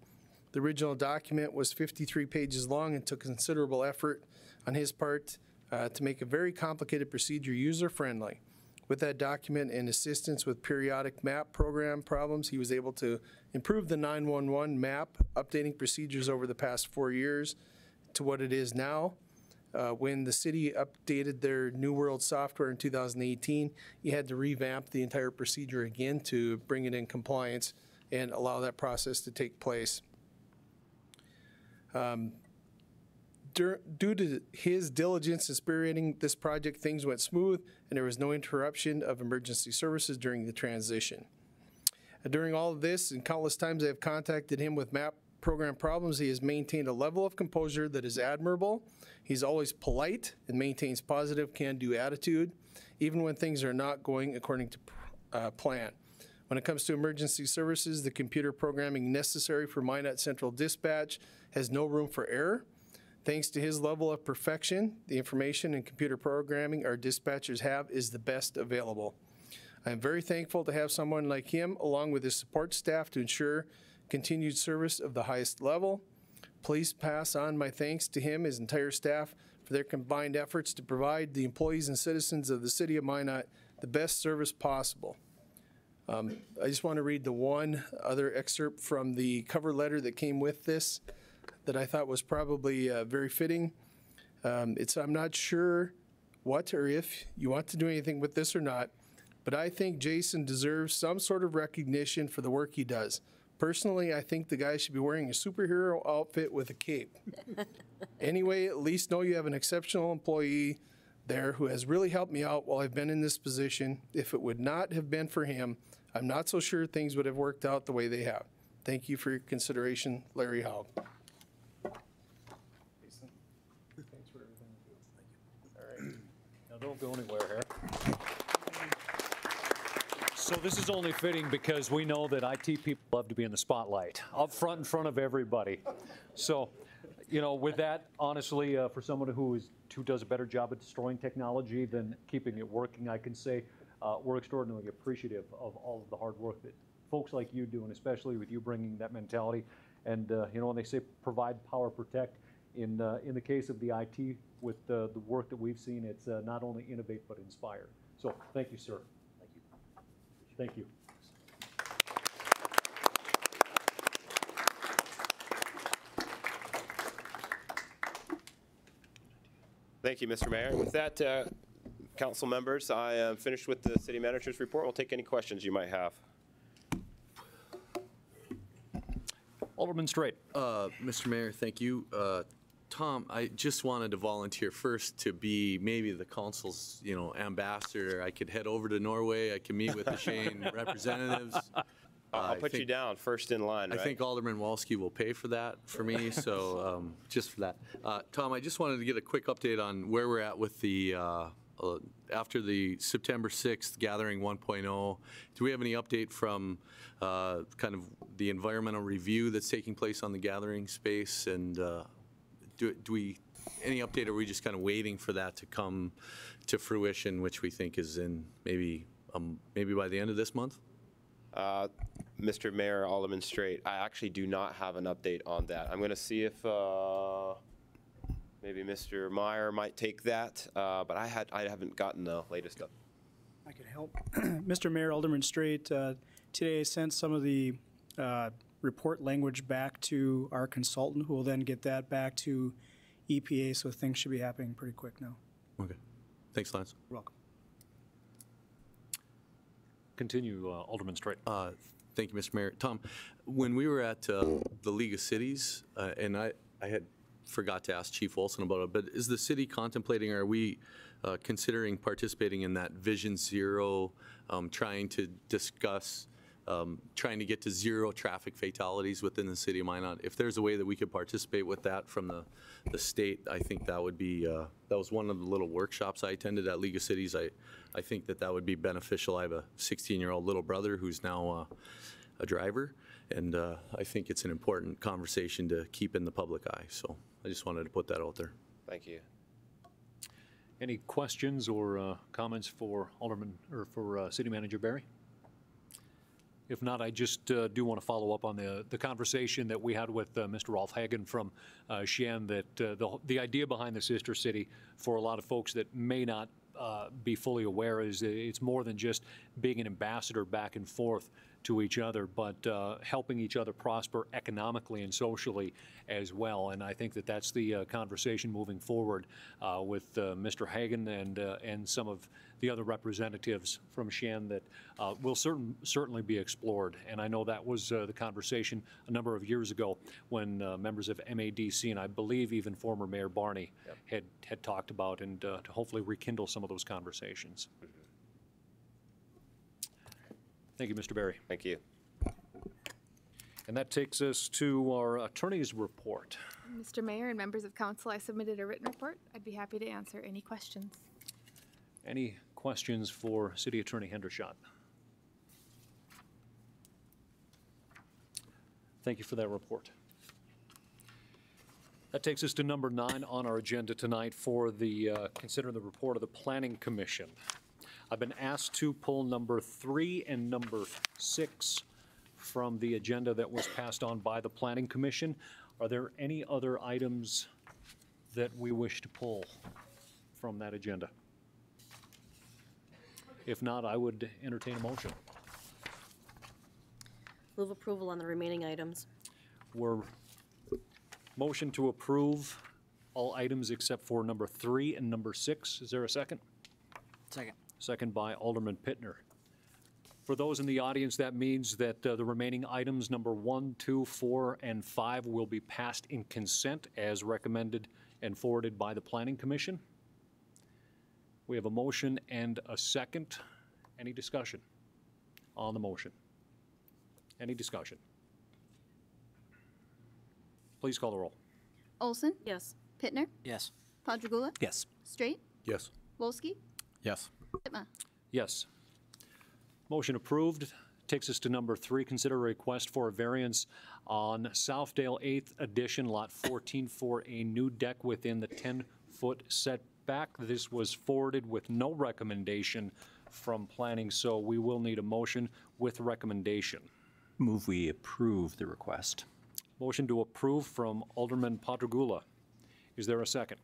The original document was 53 pages long and took considerable effort on his part to make a very complicated procedure user-friendly. With that document and assistance with periodic map program problems, he was able to improve the 911 map updating procedures over the past 4 years to what it is now. When the city updated their New World software in 2018, you had to revamp the entire procedure again to bring it in compliance and allow that process to take place. Due to his diligence in spearheading this project, things went smooth and there was no interruption of emergency services during the transition. During all of this, and countless times I have contacted him with map program problems, he has maintained a level of composure that is admirable. He's always polite and maintains positive can-do attitude, even when things are not going according to plan. When it comes to emergency services, the computer programming necessary for Minot Central Dispatch has no room for error. Thanks to his level of perfection, the information and computer programming our dispatchers have is the best available. I am very thankful to have someone like him along with his support staff to ensure continued service of the highest level. Please pass on my thanks to him, his entire staff, for their combined efforts to provide the employees and citizens of the city of Minot the best service possible. I just want to read the one other excerpt from the cover letter that came with this that I thought was probably very fitting. I'm not sure what or if you want to do anything with this or not, but I think Jason deserves some sort of recognition for the work he does. Personally, I think the guy should be wearing a superhero outfit with a cape. Anyway, at least know you have an exceptional employee there who has really helped me out while I've been in this position. If it would not have been for him, I'm not so sure things would have worked out the way they have. Thank you for your consideration, Larry Haug. Thanks for everything you do. All right. Now, don't go anywhere here. So this is only fitting because we know that IT people love to be in the spotlight, up front in front of everybody. So, with that, honestly, for someone who does a better job at destroying technology than keeping it working, I can say we're extraordinarily appreciative of all of the hard work that folks like you do, and especially with you bringing that mentality. And when they say provide, power, protect, in the case of the IT, with the work that we've seen, it's not only innovate but inspire. So thank you, sir. Thank you. Thank you, Mr. Mayor. With that, council members, I am finished with the city manager's report. We'll take any questions you might have. Alderman Straight. Mr. Mayor, thank you. Tom, I just wanted to volunteer first to be maybe the council's, ambassador. I could head over to Norway. I can meet with the Shane representatives. I'll put you down first in line, right? I think Alderman Walski will pay for that for me, so just for that. Tom, I just wanted to get a quick update on where we're at with the, after the September 6th Gathering 1.0. Do we have any update from kind of the environmental review that's taking place on the gathering space? And do we, any update, or are we just kind of waiting for that to come to fruition, which we think is in maybe by the end of this month? Mr. Mayor, Alderman Straight, I actually do not have an update on that. I'm going to see if maybe Mr. Meyer might take that, but I haven't gotten the latest up. I can help. Mr. Mayor, Alderman Straight, today I sent some of the report language back to our consultant, who will then get that back to EPA, so things should be happening pretty quick now. Okay. Thanks, Lance. You're welcome. Continue, Alderman Straight. Thank you, Mr. Mayor. Tom, when we were at the League of Cities, and I had forgot to ask Chief Olson about it, but is the city contemplating, are we considering participating in that Vision Zero, trying to discuss, trying to get to zero traffic fatalities within the city of Minot? If there's a way that we could participate with that from the state, I think that would be, that was one of the little workshops I attended at League of Cities. I think that would be beneficial. I have a 16-year-old little brother who's now a driver, and I think it's an important conversation to keep in the public eye. So I just wanted to put that out there. Thank you. Any questions or comments for Alderman or for City Manager Barry? If not, I just do want to follow up on the conversation that we had with Mr. Rolf Hagen from Cheyenne, that the idea behind the sister city, for a lot of folks that may not be fully aware, is it's more than just being an ambassador back and forth to each other, but helping each other prosper economically and socially as well. And I think that that's the conversation moving forward with Mr. Hagen and some of the other representatives from Cheyenne that will certainly be explored. And I know that was the conversation a number of years ago when members of MADC and I believe even former Mayor Barney had talked about, and to hopefully rekindle some of those conversations. Thank you, Mr. Barry. Thank you. And that takes us to our attorney's report. Mr. Mayor and members of council, I submitted a written report. I'd be happy to answer any questions. Any questions for City Attorney Hendershot? Thank you for that report. That takes us to number 9 on our agenda tonight for the consider the report of the Planning Commission. I've been asked to pull number 3 and number 6 from the agenda that was passed on by the Planning Commission. Are there any other items that we wish to pull from that agenda? If not, I would entertain a motion. Move approval on the remaining items. We're motion to approve all items except for number 3 and number 6. Is there a second? Second. Second by Alderman Pittner. For those in the audience, that means that the remaining items, number 1, 2, 4, and 5, will be passed in consent as recommended and forwarded by the Planning Commission. We have a motion and a second. Any discussion on the motion? Any discussion? Please call the roll. Olson? Yes. Pittner? Yes. Padragula? Yes. Straight? Yes. Wolski? Yes. Sitma? Yes. Motion approved. Takes us to number 3, consider a request for a variance on Southdale 8th Edition, Lot 14, for a new deck within the 10-foot setback. This was forwarded with no recommendation from planning, so we will need a motion with recommendation. Move we approve the request. Motion to approve from Alderman Padragula. Is there a second?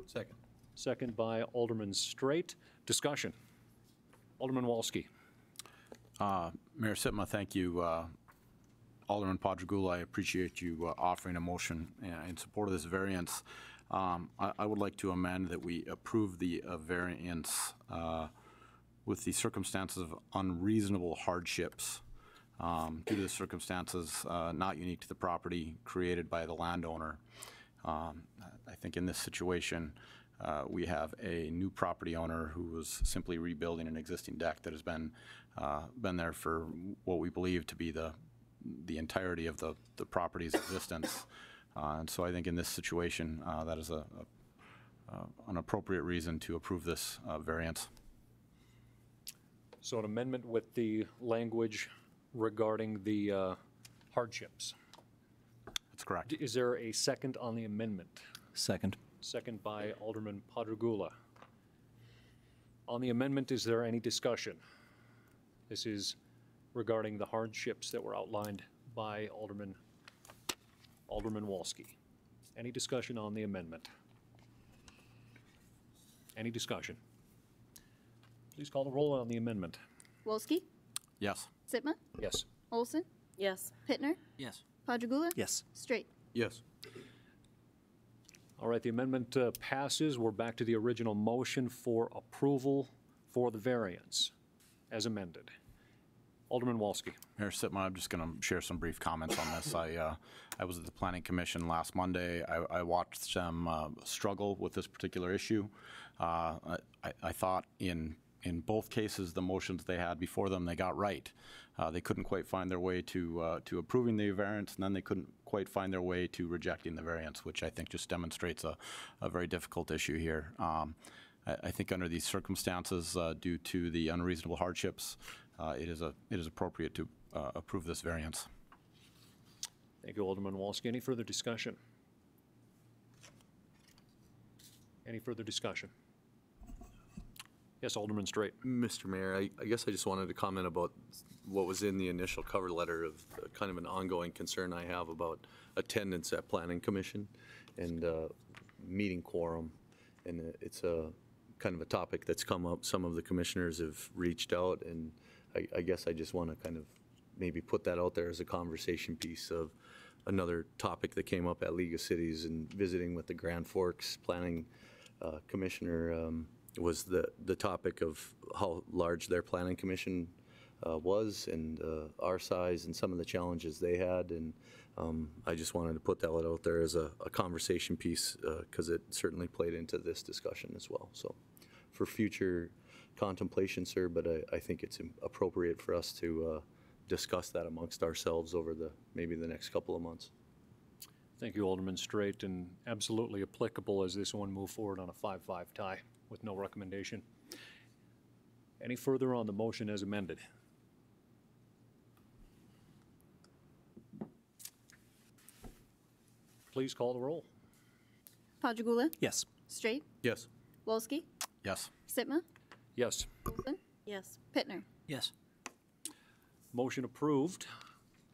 Second. Second by Alderman Straight. Discussion. Alderman Walski. Mayor Sitma, thank you. Alderman Padragula, I appreciate you offering a motion in support of this variance. I would like to amend that we approve the variance with the circumstances of unreasonable hardships due to the circumstances not unique to the property created by the landowner. I think in this situation, we have a new property owner who was simply rebuilding an existing deck that has been there for what we believe to be the entirety of the property's existence. And so I think in this situation, that is an appropriate reason to approve this variance. So an amendment with the language regarding the hardships. That's correct. Is there a second on the amendment? Second. Second by Alderman Padragula. On the amendment, is there any discussion? This is regarding the hardships that were outlined by Alderman Walski. Any discussion on the amendment? Any discussion? Please call the roll on the amendment. Wolski? Yes. Sitma? Yes. Olson? Yes. Pittner? Yes. Padragula? Yes. Straight? Yes. All right, the amendment passes. We're back to the original motion for approval for the variance as amended. Alderman Walski. Mayor Sitma, I'm just going to share some brief comments on this. I was at the Planning Commission last Monday. I watched them struggle with this particular issue. I thought in both cases, the motions they had before them, they got right. They couldn't quite find their way to approving the variance, and then they couldn't quite find their way to rejecting the variance, which I think just demonstrates a very difficult issue here. I think under these circumstances, due to the unreasonable hardships, it is appropriate to approve this variance. Thank you, Alderman Walski. Any further discussion? Any further discussion? Yes, Alderman Straight. Mr. Mayor, I guess I just wanted to comment about what was in the initial cover letter of kind of an ongoing concern I have about attendance at Planning Commission and meeting quorum. And it's a kind of a topic that's come up. Some of the commissioners have reached out, and I guess I just want to kind of maybe put that out there as a conversation piece of another topic that came up at League of Cities and visiting with the Grand Forks Planning Commissioner. Was the topic of how large their planning commission was and our size and some of the challenges they had. And I just wanted to put that out there as a conversation piece because it certainly played into this discussion as well. So for future contemplation, sir, but I think it's appropriate for us to discuss that amongst ourselves over maybe the next couple of months. Thank you, Alderman Straight, and absolutely applicable as this one moved forward on a 5-5 tie with no recommendation. Any further on the motion as amended? Please call the roll. Padragula? Yes. Straight? Yes. Wolski? Yes. Sitma? Yes. Olson? Yes. Pittner? Yes. Motion approved.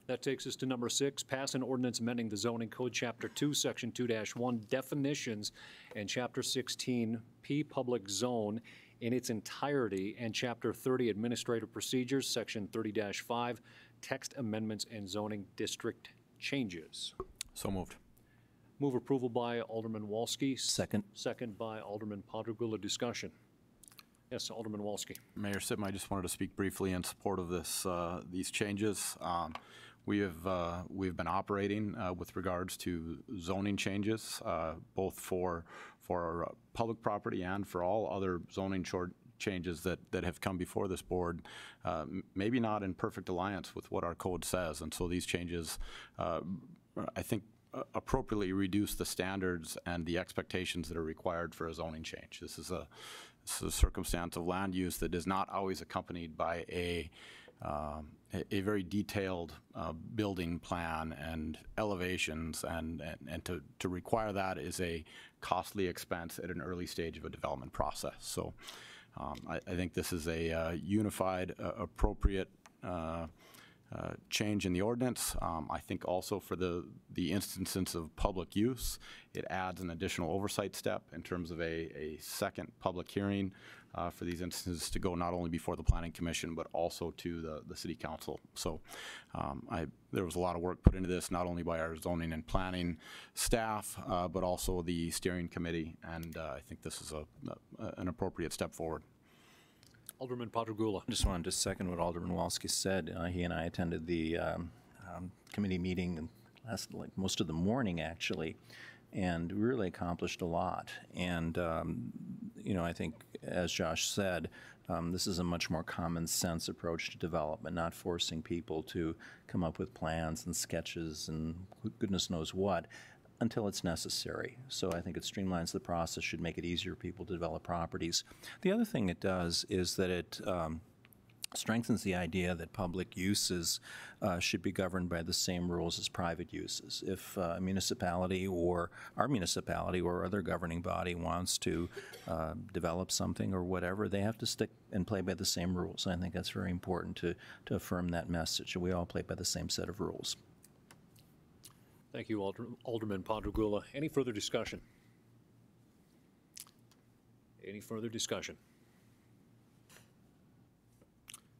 That takes us to number 6, pass an ordinance amending the zoning code, Chapter 2, Section 2-1, definitions, and Chapter 16, P, public zone in its entirety, and Chapter 30, administrative procedures, Section 30-5, text amendments and zoning district changes. So moved. Move approval by Alderman Walski. Second. Second by Alderman Padrigula. Discussion. Yes, Alderman Walski. Mayor Sitma, I just wanted to speak briefly in support of these changes. We've been operating with regards to zoning changes, both for public property and for all other zoning changes that have come before this board, maybe not in perfect alliance with what our code says. And so these changes, I think, appropriately reduce the standards and the expectations that are required for a zoning change. This is a circumstance of land use that is not always accompanied by a very detailed building plan and elevations, and to require that is a costly expense at an early stage of a development process. So I think this is a unified, appropriate change in the ordinance. I think also for the instances of public use, it adds an additional oversight step in terms of a second public hearing for these instances to go not only before the Planning Commission, but also to the City Council. So there was a lot of work put into this, not only by our zoning and planning staff, but also the steering committee, and I think this is an appropriate step forward. Alderman Padrigula. I just wanted to second what Alderman Walski said. He and I attended the committee meeting and lasted like most of the morning, actually, and really accomplished a lot. And, you know, I think, as Josh said, this is a much more common sense approach to development, not forcing people to come up with plans and sketches and goodness knows what until it's necessary. So I think it streamlines the process, should make it easier for people to develop properties. The other thing it does is that it strengthens the idea that public uses should be governed by the same rules as private uses. If a municipality or our municipality or other governing body wants to develop something or whatever, they have to stick and play by the same rules. I think that's very important to affirm that message. We all play by the same set of rules. Thank you, Alderman Padrigula. Any further discussion? Any further discussion?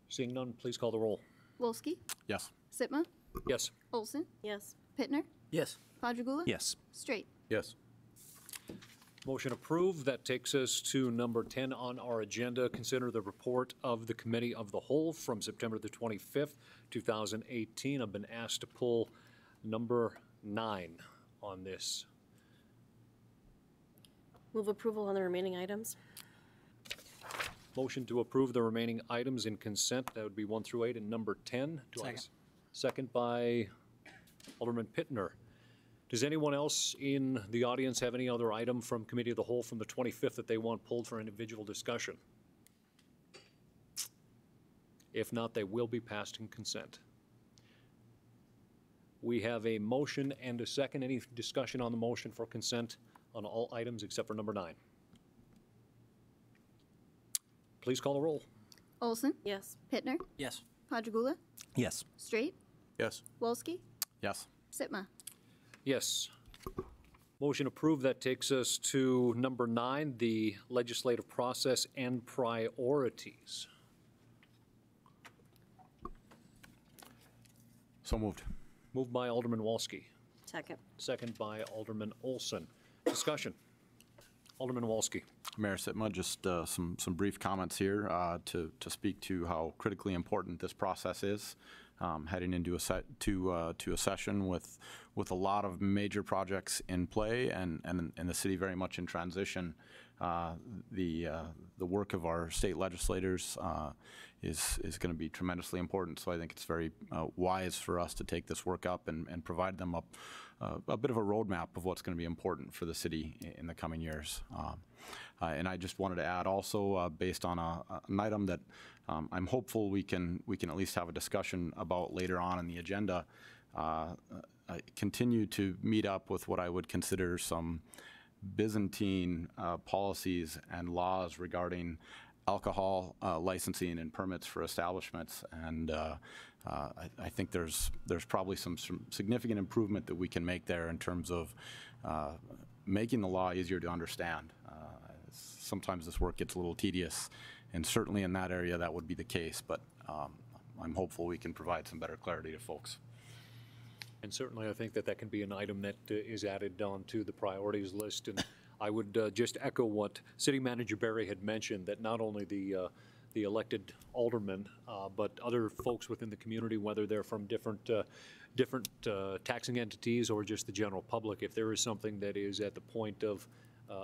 Seeing none, please call the roll. Wolski? Yes. Sitma? Yes. Olson? Yes. Pittner? Yes. Padrigula? Yes. Straight? Yes. Motion approved. That takes us to number 10 on our agenda. Consider the report of the Committee of the Whole from September the 25th, 2018. I've been asked to pull number 9 on this. Move approval on the remaining items. Motion to approve the remaining items in consent. That would be 1 through 8 and number 10. Second by Alderman Pittner. Does anyone else in the audience have any other item from Committee of the Whole from the 25th that they want pulled for individual discussion? If not, they will be passed in consent. We have a motion and a second. Any discussion on the motion for consent on all items except for number 9? Please call the roll. Olson? Yes. Pittner? Yes. Padrigula? Yes. Straight? Yes. Wolski? Yes. Sitma? Yes. Motion approved. That takes us to number 9, the legislative process and priorities. So moved. Moved by Alderman Walski. Second. Second by Alderman Olson. Discussion. Alderman Walski. Mayor Sitma, just some brief comments here to speak to how critically important this process is, heading into a session with a lot of major projects in play and the city very much in transition. The work of our state legislators is going to be tremendously important. So I think it's very wise for us to take this work up and provide them a bit of a roadmap of what's going to be important for the city in the coming years. And I just wanted to add also, based on an item that I'm hopeful we can at least have a discussion about later on in the agenda, I continue to meet up with what I would consider some Byzantine policies and laws regarding alcohol licensing and permits for establishments, and I think there's probably some significant improvement that we can make there in terms of making the law easier to understand. Sometimes this work gets a little tedious, and certainly in that area that would be the case, but I'm hopeful we can provide some better clarity to folks. And certainly, I think that that can be an item that is added on to the priorities list. And I would just echo what City Manager Barry had mentioned, that not only the elected aldermen, but other folks within the community, whether they're from different taxing entities or just the general public, if there is something that is at the point of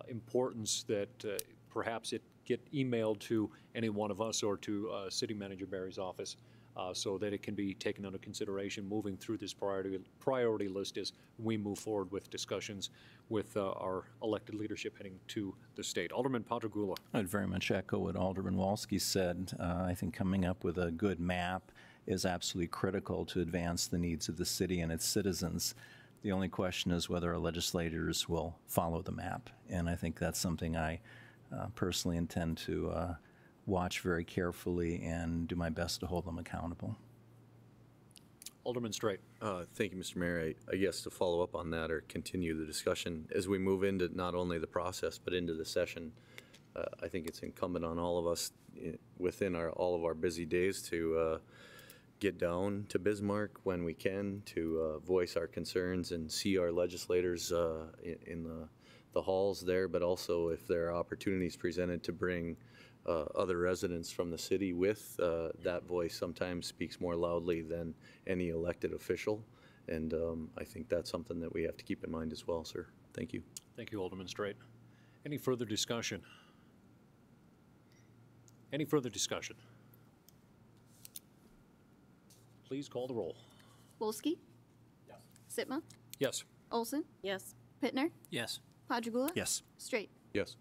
importance, that perhaps it get emailed to any one of us or to City Manager Barry's office, so that it can be taken under consideration moving through this priority list as we move forward with discussions with our elected leadership heading to the state. Alderman Patragula. I'd very much echo what Alderman Walski said. I think coming up with a good map is absolutely critical to advance the needs of the city and its citizens. The only question is whether our legislators will follow the map, and I think that's something I personally intend to watch very carefully and do my best to hold them accountable. Alderman Straight. Thank you, Mr. Mayor. I guess to follow up on that or continue the discussion, as we move into not only the process but into the session, I think it's incumbent on all of us within all of our busy days to get down to Bismarck when we can, to voice our concerns and see our legislators in the halls there, but also if there are opportunities presented to bring other residents from the city with that voice sometimes speaks more loudly than any elected official. And I think that's something that we have to keep in mind as well, sir. Thank you. Thank you, Alderman Straight. Any further discussion? Any further discussion? Please call the roll. Wolski? Yes. Sitma? Yes. Olson? Yes. Pittner? Yes. Padragula? Yes. Straight? Yes.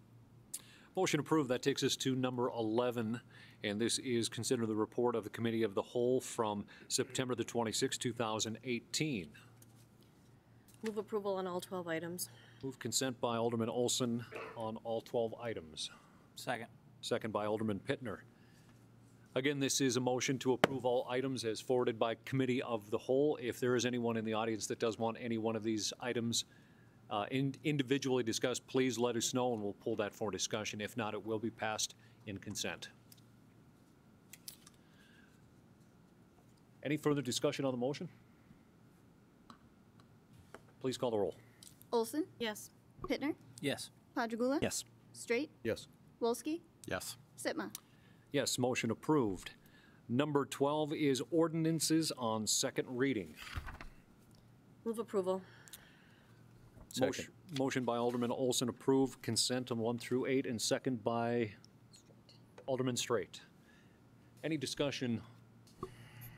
Motion approved. That takes us to number 11, and this is consider the report of the Committee of the Whole from September the 26th, 2018. Move approval on all 12 items. Move consent by Alderman Olson on all 12 items. Second. Second by Alderman Pittner. Again, this is a motion to approve all items as forwarded by Committee of the Whole. If there is anyone in the audience that does want any one of these items individually discussed, please let us know and we'll pull that for discussion. If not, it will be passed in consent. Any further discussion on the motion? Please call the roll. Olson? Yes. Pittner? Yes. Padragula? Yes. Straight? Yes. Wolski? Yes. Sitma? Yes, motion approved. Number 12 is ordinances on second reading. Move approval. Second. Motion by Alderman Olson, approve consent on 1 through 8, and second by Alderman Straight. Any discussion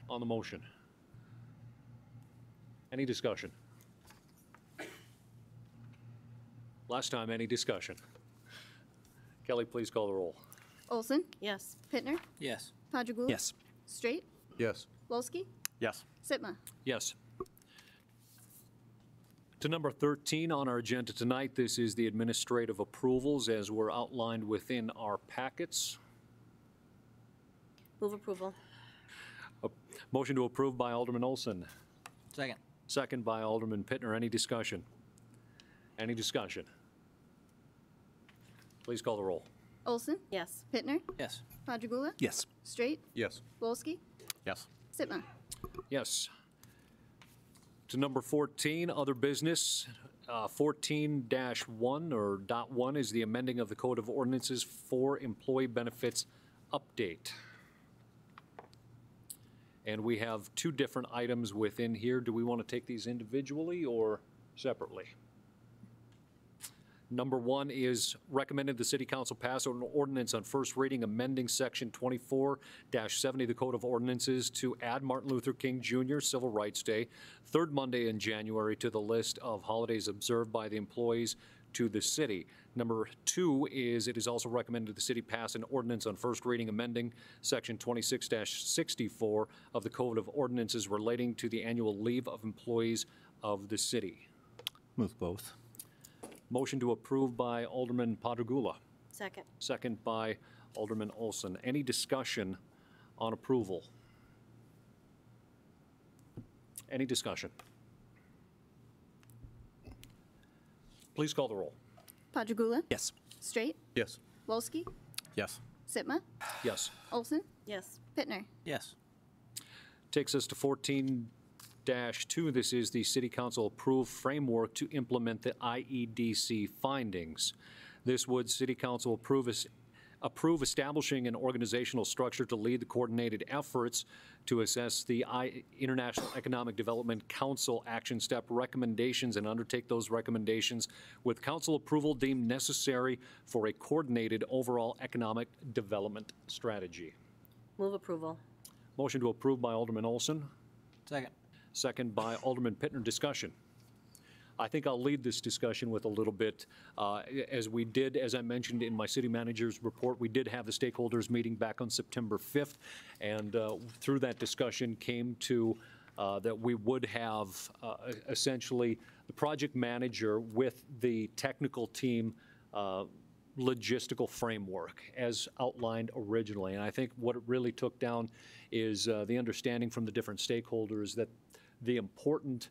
on the motion? Any discussion? Last time, any discussion? Kelly, please call the roll. Olson? Yes. Pittner? Yes. Padragula? Yes. Straight? Yes. Wolski? Yes. Sitma? Yes. To number 13 on our agenda tonight, this is the administrative approvals as were outlined within our packets. Move approval. Motion to approve by Alderman Olson. Second. Second by Alderman Pittner. Any discussion? Any discussion? Please call the roll. Olson? Yes. Pittner? Yes. Padragula? Yes. Straight? Yes. Wolski? Yes. Sitma? Yes. To number 14, other business. 14-1 or .1 is the amending of the Code of Ordinances for Employee Benefits Update. And we have two different items within here. Do we want to take these individually or separately? Number 1 is recommended the City Council pass an ordinance on first reading amending Section 24-70 of the Code of Ordinances to add Martin Luther King Jr. Civil Rights Day, third Monday in January, to the list of holidays observed by the employees to the city. Number 2 is it is also recommended the city pass an ordinance on first reading amending Section 26-64 of the Code of Ordinances relating to the annual leave of employees of the city. Move both. Motion to approve by Alderman Padragula. Second. Second by Alderman Olson. Any discussion on approval? Any discussion? Please call the roll. Padragula? Yes. Straight? Yes. Wolski? Yes. Sitma? Yes. Olson? Yes. Pittner? Yes. Takes us to 14-2 4-2, this is the City Council approved framework to implement the IEDC findings. This would City Council approve establishing an organizational structure to lead the coordinated efforts to assess the International Economic Development Council action step recommendations and undertake those recommendations with council approval deemed necessary for a coordinated overall economic development strategy. Move approval. Motion to approve by Alderman Olson. Second. Second by Alderman Pittner. Discussion. I think I'll lead this discussion with a little bit, as we did, as I mentioned in my city manager's report, we did have the stakeholders meeting back on September 5th, and through that discussion came to that we would have essentially the project manager with the technical team logistical framework as outlined originally. And I think what it really took down is the understanding from the different stakeholders that the important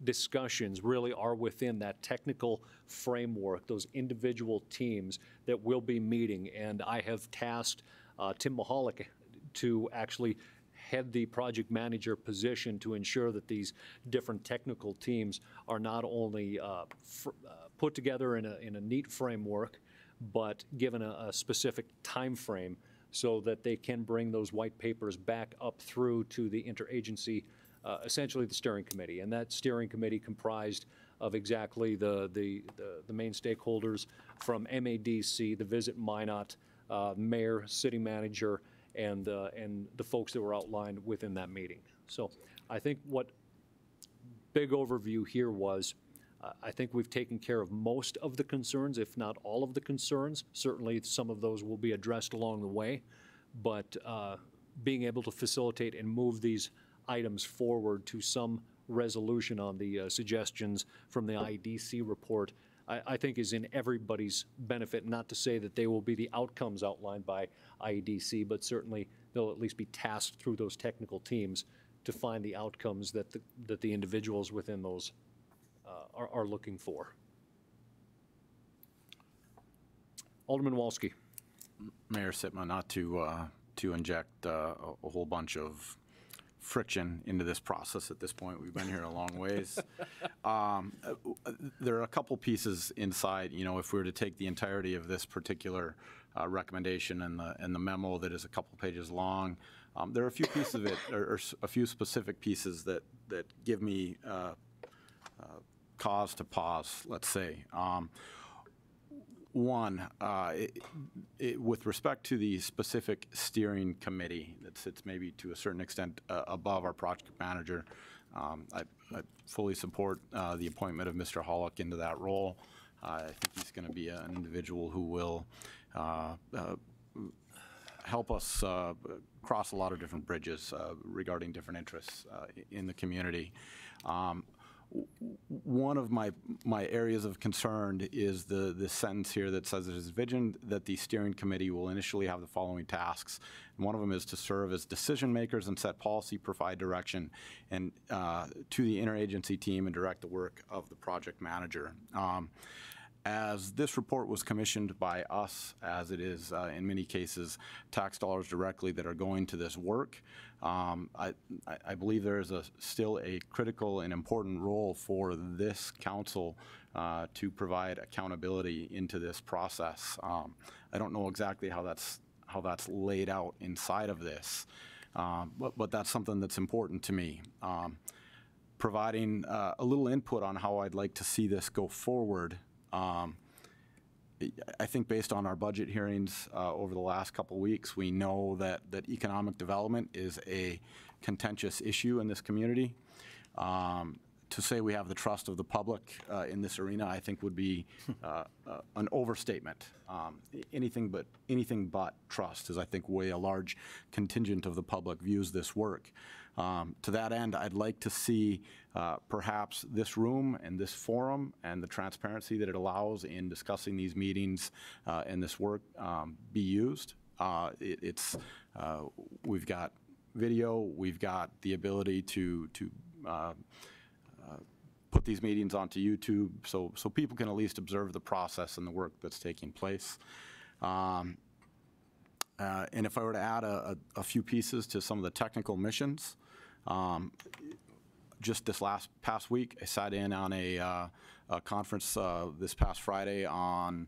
discussions really are within that technical framework, those individual teams that will be meeting. And I have tasked Tim Mahalik to actually head the project manager position to ensure that these different technical teams are not only put together in a neat framework, but given a specific time frame so that they can bring those white papers back up through to the interagency, essentially the steering committee. And that steering committee comprised of exactly the main stakeholders from MADC, the Visit Minot, mayor, city manager, and the folks that were outlined within that meeting. So I think what big overview here was, I think we've taken care of most of the concerns, if not all of the concerns. Certainly some of those will be addressed along the way, but being able to facilitate and move these items forward to some resolution on the suggestions from the IEDC report, I think is in everybody's benefit. Not to say that they will be the outcomes outlined by IEDC, but certainly they'll at least be tasked through those technical teams to find the outcomes that the individuals within those are looking for. Alderman Walski. Mayor Sitma, not to inject a whole bunch of friction into this process at this point. We've been here a long ways. There are a couple pieces inside, you know, if we were to take the entirety of this particular recommendation and the memo that is a couple pages long, there are a few pieces of it, or a few specific pieces that give me cause to pause, let's say. One, with respect to the specific steering committee that sits maybe to a certain extent above our project manager, I fully support the appointment of Mr. Hollick into that role. I think he's going to be an individual who will help us cross a lot of different bridges regarding different interests in the community. One of my areas of concern is the sentence here that says it is envisioned that the steering committee will initially have the following tasks. And one of them is to serve as decision makers and set policy, provide direction, and to the interagency team and direct the work of the project manager. As this report was commissioned by us, as it is in many cases tax dollars directly that are going to this work, I believe there is still a critical and important role for this council to provide accountability into this process. I don't know exactly how that's laid out inside of this, but that's something that's important to me. Providing a little input on how I'd like to see this go forward. I think based on our budget hearings over the last couple weeks, we know that economic development is a contentious issue in this community. To say we have the trust of the public in this arena, I think would be an overstatement. Anything but trust is, I think, way a large contingent of the public views this work. To that end, I'd like to see perhaps this room and this forum and the transparency that it allows in discussing these meetings and this work be used. We've got video, we've got the ability to put these meetings onto YouTube so people can at least observe the process and the work that's taking place. And if I were to add a few pieces to some of the technical missions, Just this past week, I sat in on a conference this past Friday on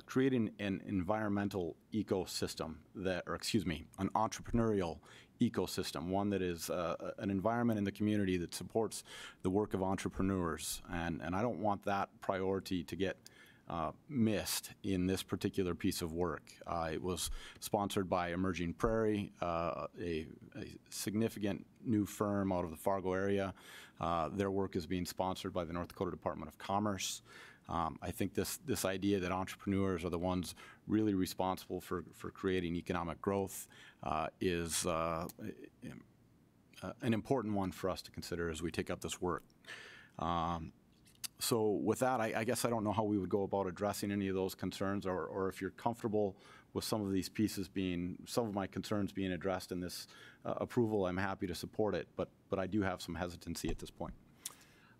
creating an environmental ecosystem an entrepreneurial ecosystem, one that is an environment in the community that supports the work of entrepreneurs. And I don't want that priority to get missed in this particular piece of work. It was sponsored by Emerging Prairie, a significant new firm out of the Fargo area. Their work is being sponsored by the North Dakota Department of Commerce. I think this idea that entrepreneurs are the ones really responsible for creating economic growth is an important one for us to consider as we take up this work. So with that, I guess I don't know how we would go about addressing any of those concerns, or if you're comfortable with some of these pieces some of my concerns being addressed in this approval, I'm happy to support it, but I do have some hesitancy at this point.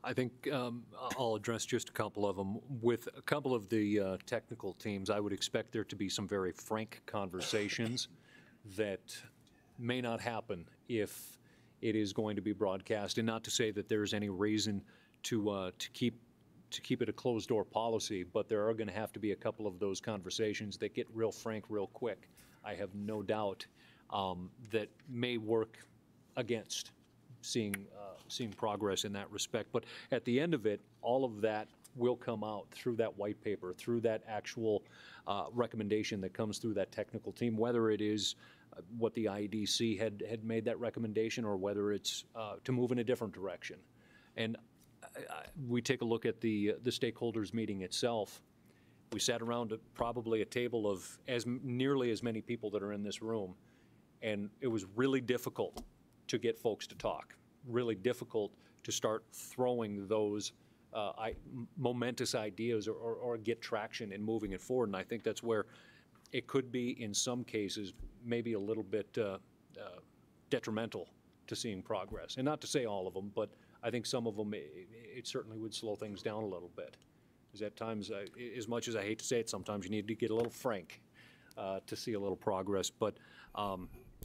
I think I'll address just a couple of them. With a couple of the technical teams, I would expect there to be some very frank conversations that may not happen if it is going to be broadcast, and not to say that there's any reason to keep it a closed-door policy, but there are going to have to be a couple of those conversations that get real frank real quick. I have no doubt that may work against seeing progress in that respect. But at the end of it, all of that will come out through that white paper, through that actual recommendation that comes through that technical team, whether it is what the IEDC had made that recommendation, or whether it's to move in a different direction. And we take a look at the stakeholders meeting itself. We sat around probably a table of nearly as many people that are in this room, and it was really difficult to get folks to talk, really difficult to start throwing those momentous ideas or get traction in moving it forward. And I think that's where it could be, in some cases, maybe a little bit detrimental to seeing progress. And not to say all of them, but I think some of them, it certainly would slow things down a little bit. Because at times, as much as I hate to say it, sometimes you need to get a little frank to see a little progress. But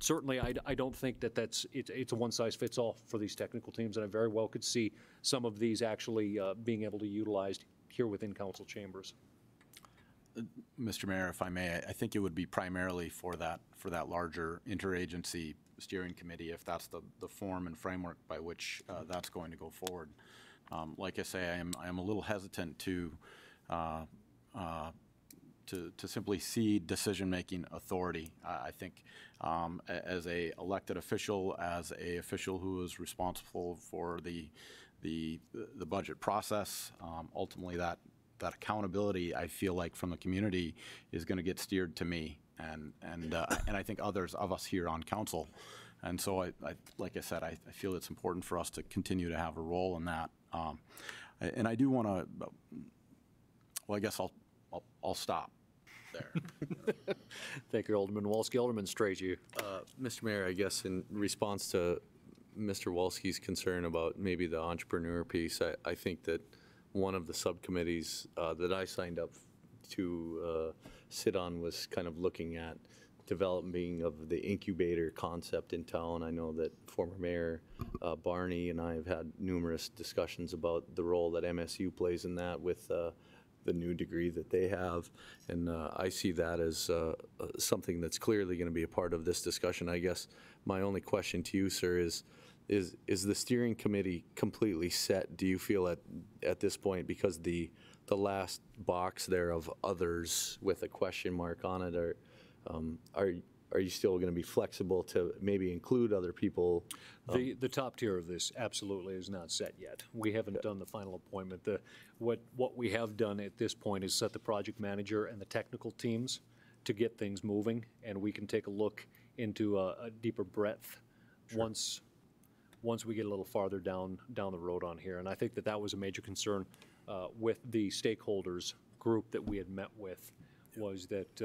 certainly, I don't think that it's a one-size-fits-all for these technical teams, and I very well could see some of these actually being able to be utilized here within council chambers. Mr. Mayor, if I may, I think it would be primarily for that larger interagency steering committee, if that's the form and framework by which that's going to go forward. Like I say, I am a little hesitant to simply cede decision-making authority. I think as a elected official, as a official who is responsible for the budget process, ultimately that accountability, I feel like, from the community is going to get steered to me, and I think others of us here on council. And so like I said, I feel it's important for us to continue to have a role in that. And I do want to, well, I guess I'll stop there. Thank you, Alderman Walsky. Alderman Strachey. Mr. Mayor, I guess in response to Mr. Walsky's concern about maybe the entrepreneur piece, I think that one of the subcommittees that I signed up to sit on was kind of looking at developing of the incubator concept in town. I know that former Mayor Barney and I have had numerous discussions about the role that MSU plays in that with the new degree that they have, and I see that as something that's clearly going to be a part of this discussion. I guess my only question to you, sir, is the steering committee completely set? Do you feel at this point, because the last box there of others with a question mark on it, are you still going to be flexible to maybe include other people? The top tier of this absolutely is not set yet. We haven't done the final appointment. What we have done at this point is set the project manager and the technical teams to get things moving, and we can take a look into a deeper breadth once we get a little farther down the road on here. And I think that was a major concern with the stakeholders group that we had met with, was that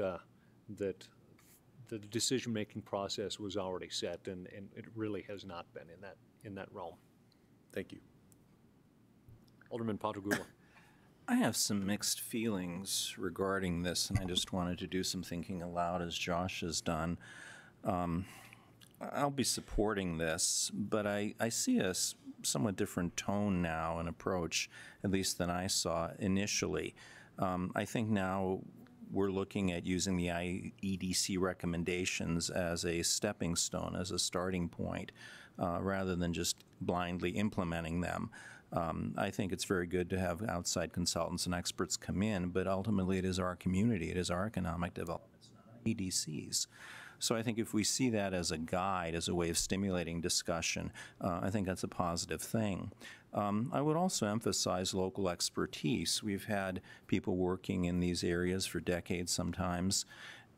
the decision-making process was already set, and it really has not been in that realm. Thank you. Alderman Padragula. I have some mixed feelings regarding this, and I just wanted to do some thinking aloud, as Josh has done. I'll be supporting this, but I see a somewhat different tone now and approach, at least than I saw initially. I think now we're looking at using the IEDC recommendations as a stepping stone, as a starting point, rather than just blindly implementing them. I think it's very good to have outside consultants and experts come in, but ultimately it is our community, it is our economic development, it's not IEDC's. So I think if we see that as a guide, as a way of stimulating discussion, I think that's a positive thing. I would also emphasize local expertise. We've had people working in these areas for decades sometimes,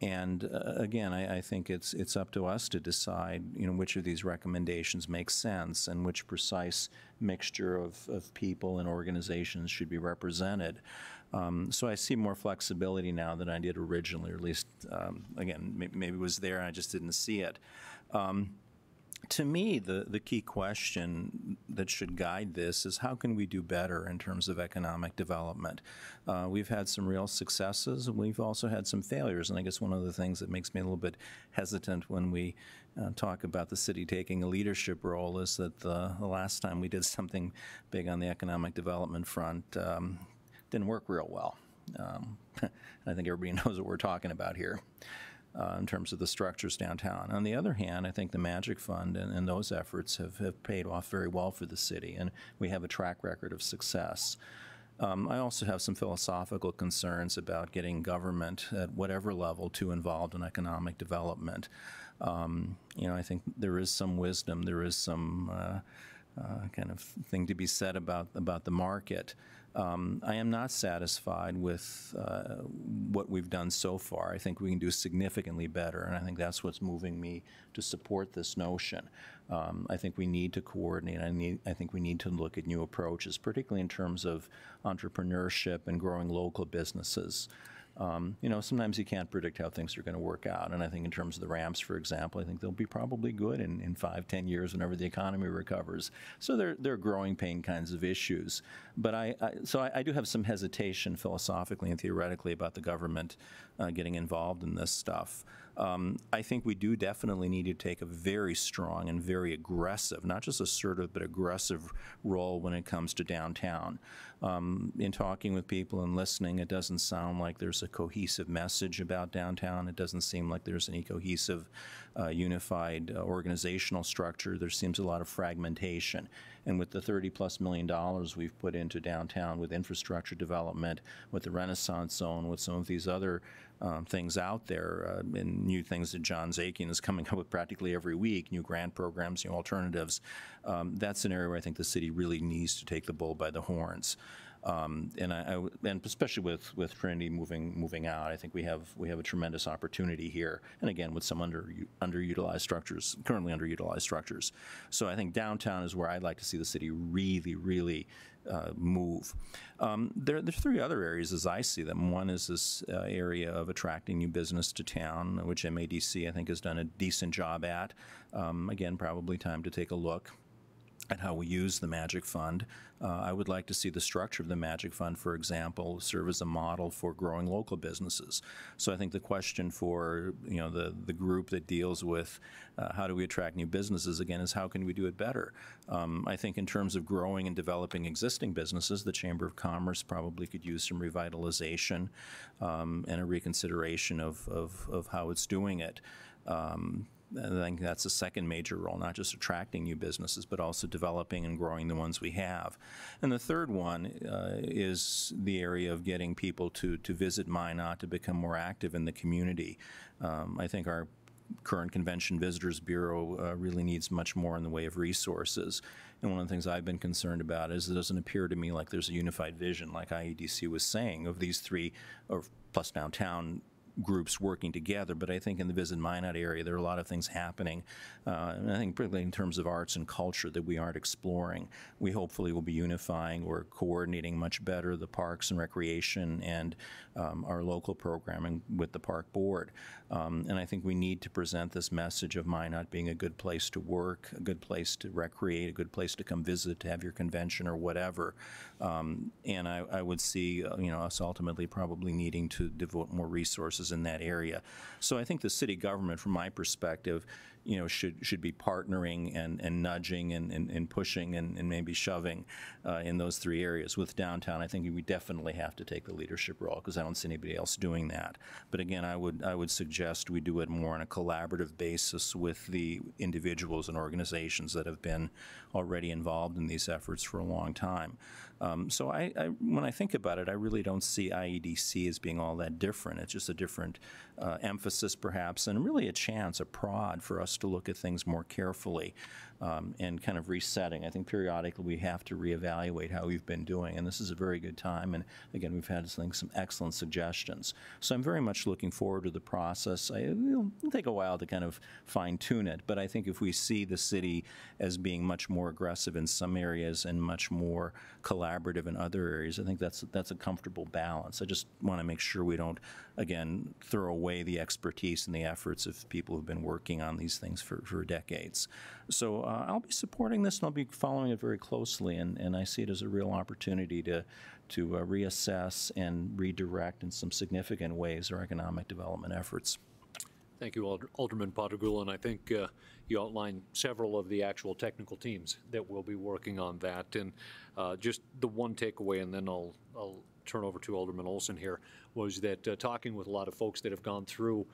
and again, I think it's up to us to decide, which of these recommendations make sense and which precise mixture of people and organizations should be represented. So I see more flexibility now than I did originally, or at least, again, maybe it was there and I just didn't see it. To me, the key question that should guide this is how can we do better in terms of economic development? We've had some real successes, and we've also had some failures, and I guess one of the things that makes me a little bit hesitant when we talk about the city taking a leadership role is that the last time we did something big on the economic development front didn't work real well. I think everybody knows what we're talking about here. In terms of the structures downtown. On the other hand, I think the Magic Fund and those efforts have paid off very well for the city, and we have a track record of success. I also have some philosophical concerns about getting government at whatever level too involved in economic development. I think there is some wisdom, there is some kind of thing to be said about the market. I am not satisfied with what we've done so far. I think we can do significantly better, and I think that's what's moving me to support this notion. I think we need to coordinate. I think we need to look at new approaches, particularly in terms of entrepreneurship and growing local businesses. Sometimes you can't predict how things are going to work out, and I think in terms of the ramps, for example, I think they'll be probably good in 5-10 years whenever the economy recovers. So they're growing pain kinds of issues. But I do have some hesitation philosophically and theoretically about the government getting involved in this stuff. I think we do definitely need to take a very strong and very aggressive, not just assertive, but aggressive role when it comes to downtown. In talking with people and listening, it doesn't sound like there's a cohesive message about downtown. It doesn't seem like there's any cohesive, unified organizational structure. There seems a lot of fragmentation. And with the $30+ million we've put into downtown with infrastructure development, with the Renaissance Zone, with some of these other things out there, and new things that John Zakian is coming up with practically every week, new grant programs, new alternatives, that's an area where I think the city really needs to take the bull by the horns. And especially with Trinity moving out, I think we have a tremendous opportunity here. And again, with some underutilized structures, currently underutilized structures. So I think downtown is where I'd like to see the city really move. There are three other areas as I see them. One is this area of attracting new business to town, which MADC I think has done a decent job at. Again, probably time to take a look at how we use the Magic Fund. I would like to see the structure of the Magic Fund, for example, serve as a model for growing local businesses. So I think the question for the group that deals with how do we attract new businesses, again, is how can we do it better? I think in terms of growing and developing existing businesses, the Chamber of Commerce probably could use some revitalization and a reconsideration of how it's doing it. I think that's the second major role, not just attracting new businesses, but also developing and growing the ones we have. And the third one is the area of getting people to visit Minot, to become more active in the community. I think our current Convention Visitors Bureau really needs much more in the way of resources. And one of the things I've been concerned about is it doesn't appear to me like there's a unified vision, like IEDC was saying, of these three, or plus downtown groups working together, but I think in the Visit Minot area there are a lot of things happening, and I think particularly in terms of arts and culture that we aren't exploring. We hopefully will be unifying or coordinating much better the parks and recreation and our local programming with the park board. And I think we need to present this message of Minot being a good place to work, a good place to recreate, a good place to come visit, to have your convention or whatever. And I would see us ultimately probably needing to devote more resources in that area. So I think the city government, from my perspective, should be partnering and nudging and pushing and maybe shoving in those three areas. With downtown, I think we definitely have to take the leadership role because I don't see anybody else doing that. But again, I would suggest we do it more on a collaborative basis with the individuals and organizations that have been already involved in these efforts for a long time. So when I think about it, I really don't see IEDC as being all that different. It's just a different emphasis, perhaps, and really a chance, a prod for us to look at things more carefully and kind of resetting. I think periodically we have to reevaluate how we've been doing, and this is a very good time. And again, we've had, I think, some excellent suggestions. So I'm very much looking forward to the process. It'll take a while to kind of fine-tune it, but I think if we see the city as being much more aggressive in some areas and much more collaborative in other areas, I think that's a comfortable balance. I just want to make sure we don't, again, throw away the expertise and the efforts of people who've been working on these things for decades. So I'll be supporting this, and I'll be following it very closely, and I see it as a real opportunity to reassess and redirect in some significant ways our economic development efforts. Thank you, Alderman Pattagula, and I think you outlined several of the actual technical teams that will be working on that. And just the one takeaway, and then I'll turn over to Alderman Olson here, was that talking with a lot of folks that have gone through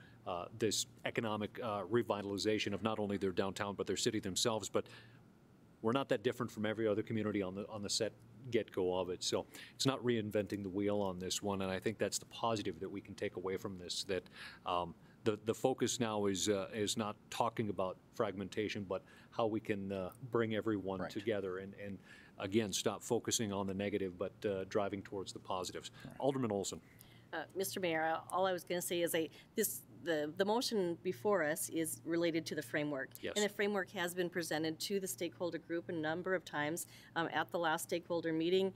this economic revitalization of not only their downtown but their city themselves, but we're not that different from every other community on the set get-go of it. So it's not reinventing the wheel on this one, and I think that's the positive that we can take away from this, that the focus now is not talking about fragmentation, but how we can bring everyone together and again, stop focusing on the negative, but driving towards the positives. Alderman Olson. Mr. Mayor, all I was going to say is the motion before us is related to the framework. Yes. And the framework has been presented to the stakeholder group a number of times. At the last stakeholder meeting,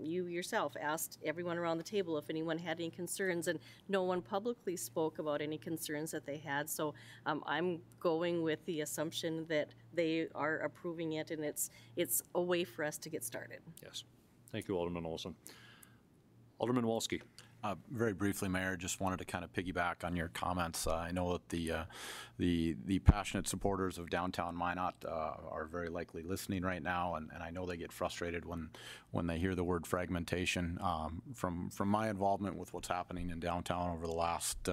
you yourself asked everyone around the table if anyone had any concerns, and no one publicly spoke about any concerns that they had. So I'm going with the assumption that they are approving it, and it's a way for us to get started. Yes. Thank you, Alderman Olson. Alderman Walski. Very briefly, Mayor, just wanted to kind of piggyback on your comments. I know that the passionate supporters of downtown Minot are very likely listening right now, and I know they get frustrated when they hear the word fragmentation. From my involvement with what's happening in downtown over the last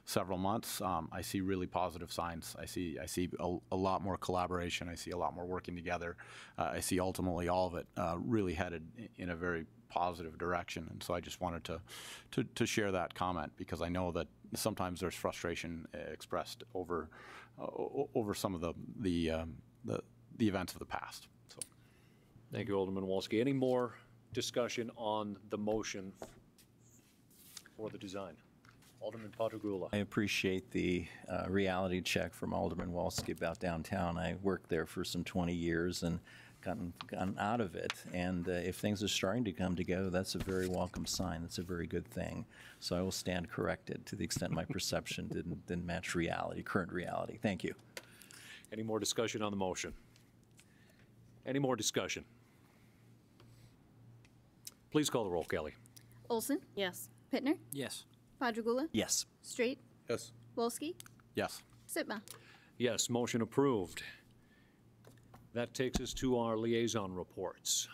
several months, I see really positive signs. I see a lot more collaboration. I see a lot more working together. I see ultimately all of it really headed in a very positive direction, and so I just wanted to share that comment, because I know that sometimes there's frustration expressed over some of the events of the past. So, thank you, Alderman Walski. Any more discussion on the motion for the design? Alderman Pattagula. I appreciate the reality check from Alderman Walski about downtown. I worked there for some 20 years and gotten out of it, and if things are starting to come together, that's a very welcome sign. That's a very good thing. So I will stand corrected to the extent my perception didn't match reality, current reality. Thank you. Any more discussion on the motion? Any more discussion? Please call the roll, Kelly. Olson? Yes. Pittner? yes. Pattagula? Yes. Straight? Yes. Wolski? Yes. Sitma? Yes, motion approved. That takes us to our liaison reports.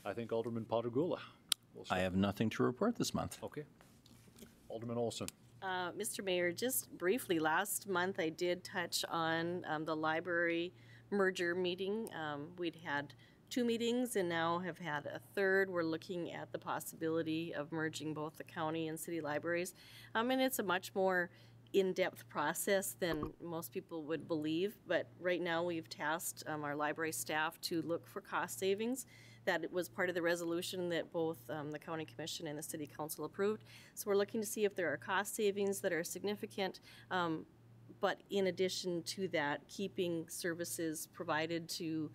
I think Alderman Pattagula will start. I have nothing to report this month. Okay. Alderman Olson. Mr. Mayor, just briefly, last month I did touch on the library merger meeting. We'd had 2 meetings and now have had a third. We're looking at the possibility of merging both the county and city libraries. And it's a much more in-depth process than most people would believe, but right now we've tasked our library staff to look for cost savings. That was part of the resolution that both the county commission and the city council approved. So we're looking to see if there are cost savings that are significant, but in addition to that, keeping services provided to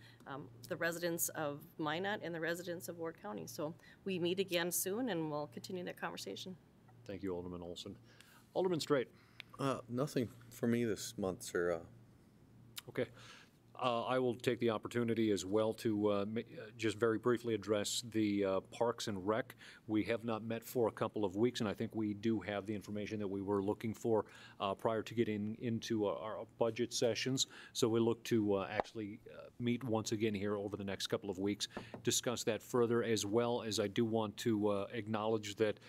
the residents of Minot and the residents of Ward County. So we meet again soon and we'll continue that conversation. Thank you, Alderman Olson. Alderman Straight. Nothing for me this month, sir. Okay. I will take the opportunity as well to just very briefly address the Parks and Rec. We have not met for a couple of weeks, and I think we do have the information that we were looking for prior to getting into our budget sessions. So we look to actually meet once again here over the next couple of weeks, discuss that further, as well as I do want to acknowledge that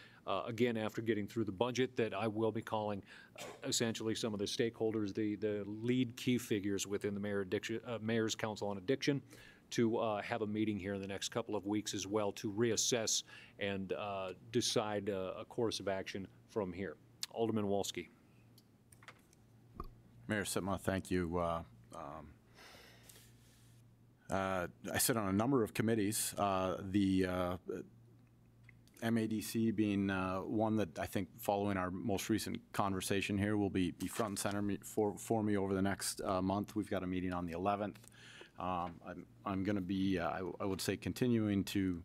again, after getting through the budget, that I will be calling essentially some of the stakeholders, the lead key figures within the Mayor's Council on Addiction, to have a meeting here in the next couple of weeks as well to reassess and decide a course of action from here. Alderman Walski. Mayor Sitma, thank you. I sit on a number of committees. The MADC being one that I think, following our most recent conversation here, will be front and center for me over the next month. We've got a meeting on the 11th. I'm going to be, I would say, continuing to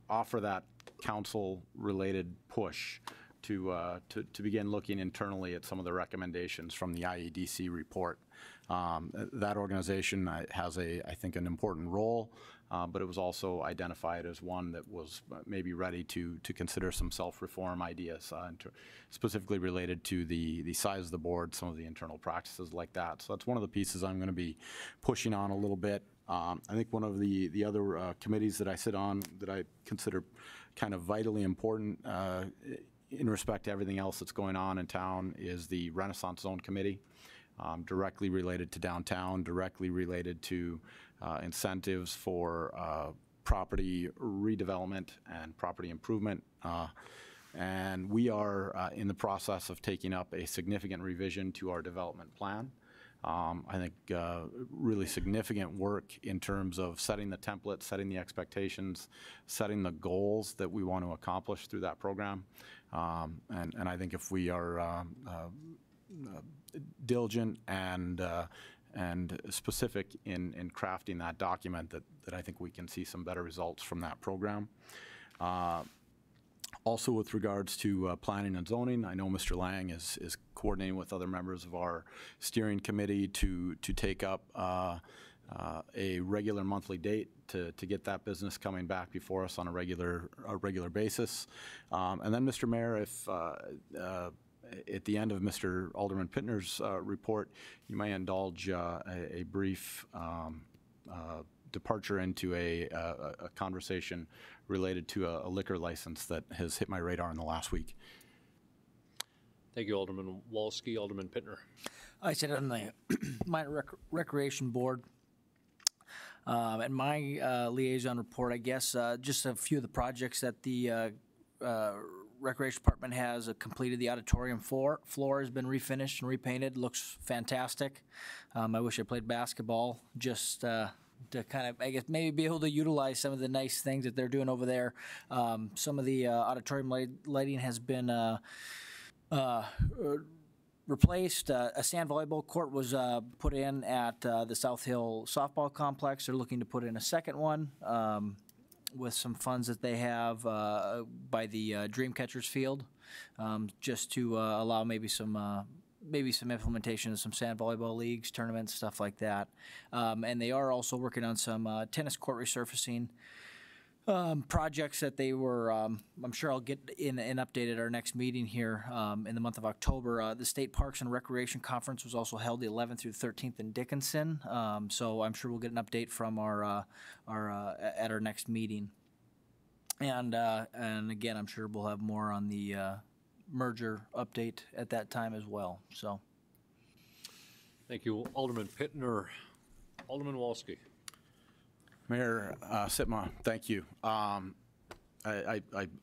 offer that council-related push to begin looking internally at some of the recommendations from the IEDC report. That organization has I think, an important role, but it was also identified as one that was maybe ready to consider some self-reform ideas, specifically related to the size of the board, some of the internal practices like that. So that's one of the pieces I'm going to be pushing on a little bit. I think one of the other committees that I sit on that I consider kind of vitally important in respect to everything else that's going on in town is the Renaissance Zone Committee, directly related to downtown, directly related to incentives for property redevelopment and property improvement. And we are in the process of taking up a significant revision to our development plan. I think really significant work in terms of setting the template, setting the expectations, setting the goals that we want to accomplish through that program. And I think if we are diligent and specific in crafting that document, that I think we can see some better results from that program. Also, with regards to planning and zoning, I know Mr. Lang is coordinating with other members of our steering committee to take up a regular monthly date to get that business coming back before us on a regular basis. And then, Mr. Mayor, if at the end of Mr. Alderman Pittner's report, you may indulge a brief departure into a conversation related to a liquor license that has hit my radar in the last week. Thank you, Alderman Walski. Alderman Pittner. I sit on the minor recreation board. And my liaison report, I guess, just a few of the projects that the Recreation Department has completed. The auditorium floor has been refinished and repainted. Looks fantastic. I wish I played basketball just to kind of, I guess, maybe be able to utilize some of the nice things that they're doing over there. Some of the auditorium lighting has been replaced. A sand volleyball court was put in at the South Hill softball complex. They're looking to put in a second one with some funds that they have by the Dream Catchers Field, just to allow maybe some implementation of some sand volleyball leagues, tournaments, stuff like that. And they are also working on some tennis court resurfacing projects that they were, I'm sure I'll get in an update at our next meeting here in the month of October. The State Parks and Recreation Conference was also held the 11th through the 13th in Dickinson. So I'm sure we'll get an update from at our next meeting. And again, I'm sure we'll have more on the merger update at that time as well. So, thank you, Alderman Pittner. Alderman Walski. Mayor Sitma, thank you. I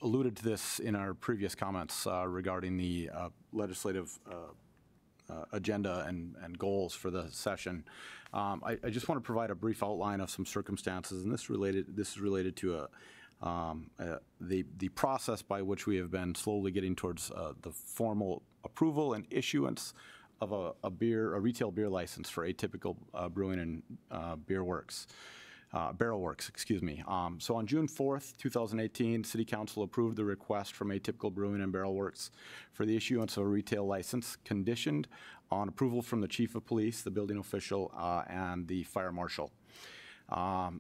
alluded to this in our previous comments regarding the legislative agenda and goals for the session. I just want to provide a brief outline of some circumstances, and this is related to the process by which we have been slowly getting towards the formal approval and issuance of a retail beer license for Atypical Brewing and Beer Works. Barrel Works, excuse me. So on June 4th, 2018, City Council approved the request from Atypical Brewing and Barrel Works for the issuance of a retail license conditioned on approval from the Chief of Police, the building official, and the Fire Marshal. At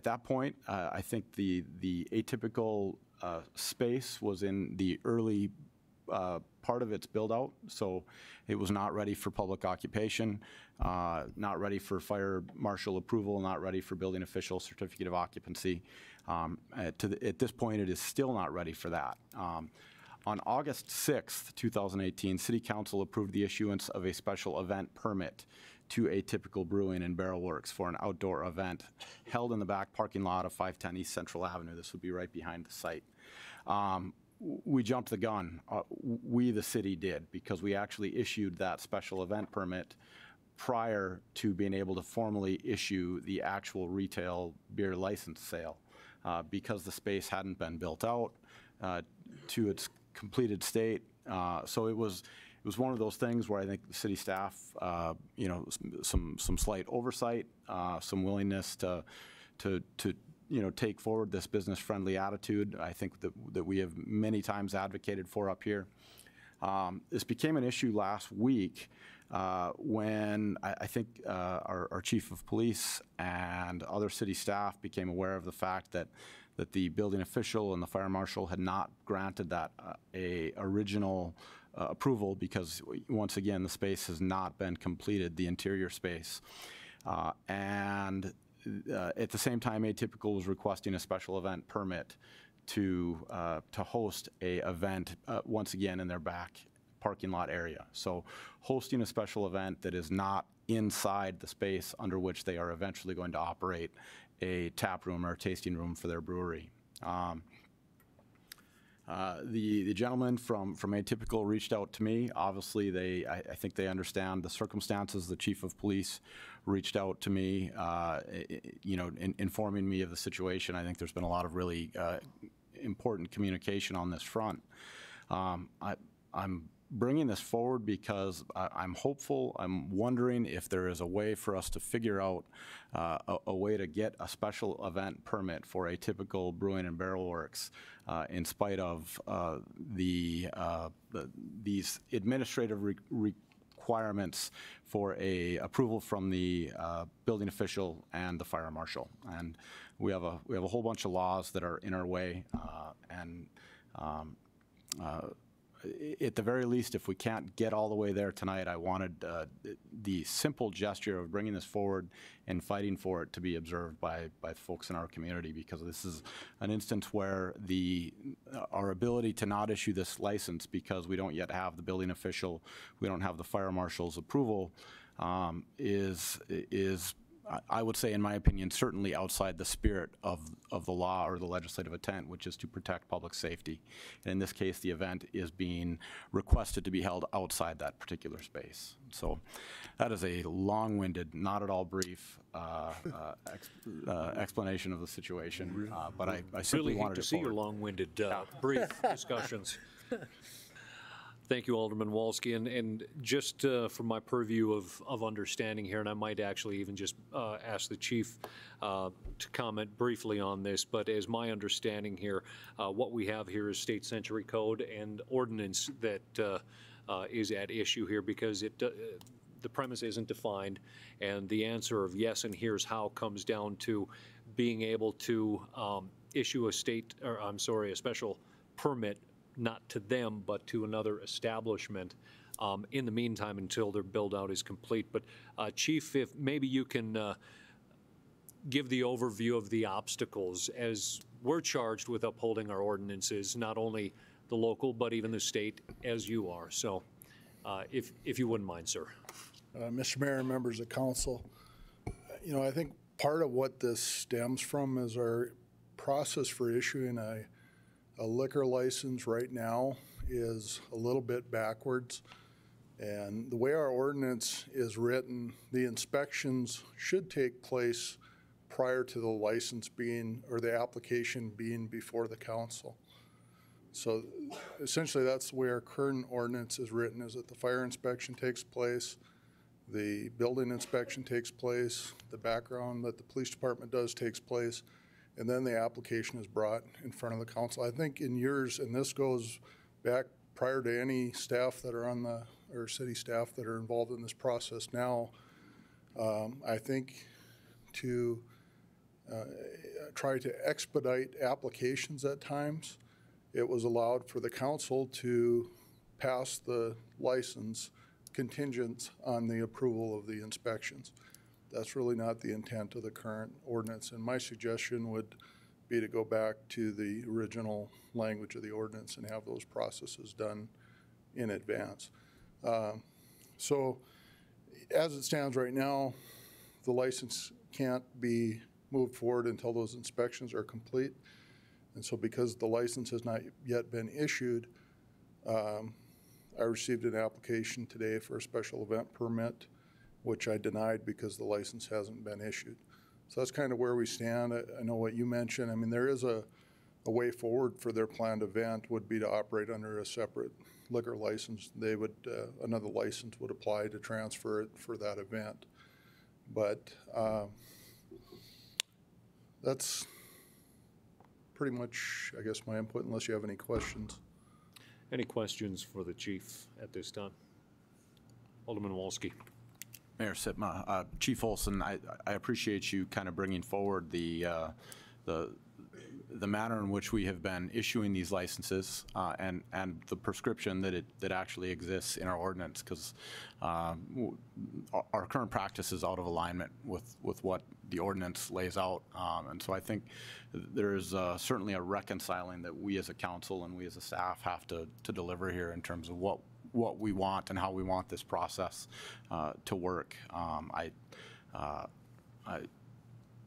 that point, I think the Atypical space was in the early part of its build out, so it was not ready for public occupation, not ready for fire marshal approval, not ready for building official certificate of occupancy. At this point, it is still not ready for that. On August 6th, 2018, City Council approved the issuance of a special event permit to Atypical Brewing and Barrel Works for an outdoor event held in the back parking lot of 510 East Central Avenue. This would be right behind the site. We jumped the gun. We, the city, did, because we actually issued that special event permit prior to being able to formally issue the actual retail beer license sale, because the space hadn't been built out to its completed state. So it was one of those things where I think the city staff, you know, some slight oversight, some willingness to you know, take forward this business-friendly attitude, I think that we have many times advocated for up here. This became an issue last week when I think our chief of police and other city staff became aware of the fact that the building official and the fire marshal had not granted that a original approval, because once again the space has not been completed, the interior space, and at the same time, Atypical was requesting a special event permit to host a event once again in their back parking lot area. So hosting a special event that is not inside the space under which they are eventually going to operate a tap room or a tasting room for their brewery. The gentleman from Atypical reached out to me. Obviously, I think they understand the circumstances. The chief of police reached out to me, you know, informing me of the situation. I think there's been a lot of really important communication on this front. I'm bringing this forward because I'm hopeful. I'm wondering if there is a way for us to figure out a way to get a special event permit for Atypical Brewing and Barrel Works in spite of these administrative requirements for a approval from the building official and the fire marshal. And we have a whole bunch of laws that are in our way, and at the very least, if we can't get all the way there tonight, I wanted the simple gesture of bringing this forward and fighting for it to be observed by folks in our community, because this is an instance where our ability to not issue this license because we don't yet have the building official, we don't have the fire marshal's approval, is I would say, in my opinion, certainly outside the spirit of the law or the legislative intent, which is to protect public safety. And in this case, the event is being requested to be held outside that particular space. So that is a long-winded, not at all brief explanation of the situation. But I simply really wanted to see your long-winded, brief discussions. Thank you, Alderman Walski. And just from my purview of understanding here, and I might actually even just ask the chief to comment briefly on this, but as my understanding here, what we have here is state century code and ordinance that is at issue here, because the premise isn't defined, and the answer of yes and here's how comes down to being able to issue a special permit, not to them, but to another establishment in the meantime until their build-out is complete. But Chief, if maybe you can give the overview of the obstacles, as we're charged with upholding our ordinances, not only the local, but even the state, as you are. So if you wouldn't mind, sir. Mr. Mayor and members of council, you know, I think part of what this stems from is our process for issuing a liquor license right now is a little bit backwards. And the way our ordinance is written, the inspections should take place prior to the license being, or the application being before the council. So essentially that's the way our current ordinance is written, is that the fire inspection takes place, the building inspection takes place, the background that the police department does takes place, and then the application is brought in front of the council. I think in years, and this goes back prior to any staff that are on the, or city staff that are involved in this process now, I think to try to expedite applications at times, it was allowed for the council to pass the license contingent on the approval of the inspections. That's really not the intent of the current ordinance, and my suggestion would be to go back to the original language of the ordinance and have those processes done in advance. So as it stands right now, the license can't be moved forward until those inspections are complete. And so because the license has not yet been issued, I received an application today for a special event permit, which I denied because the license hasn't been issued. So that's kind of where we stand. I know what you mentioned. I mean, there is a way forward for their planned event would be to operate under a separate liquor license. They would, another license would apply to transfer it for that event. But that's pretty much, I guess, my input, unless you have any questions. Any questions for the chief at this time? Alderman Walski. Mayor Sitma, Chief Olson, I appreciate you kind of bringing forward the manner in which we have been issuing these licenses and the prescription that actually exists in our ordinance, because our current practice is out of alignment with what the ordinance lays out. And so I think there's certainly a reconciling that we as a council and we as a staff have to deliver here in terms of what we want and how we want this process to work.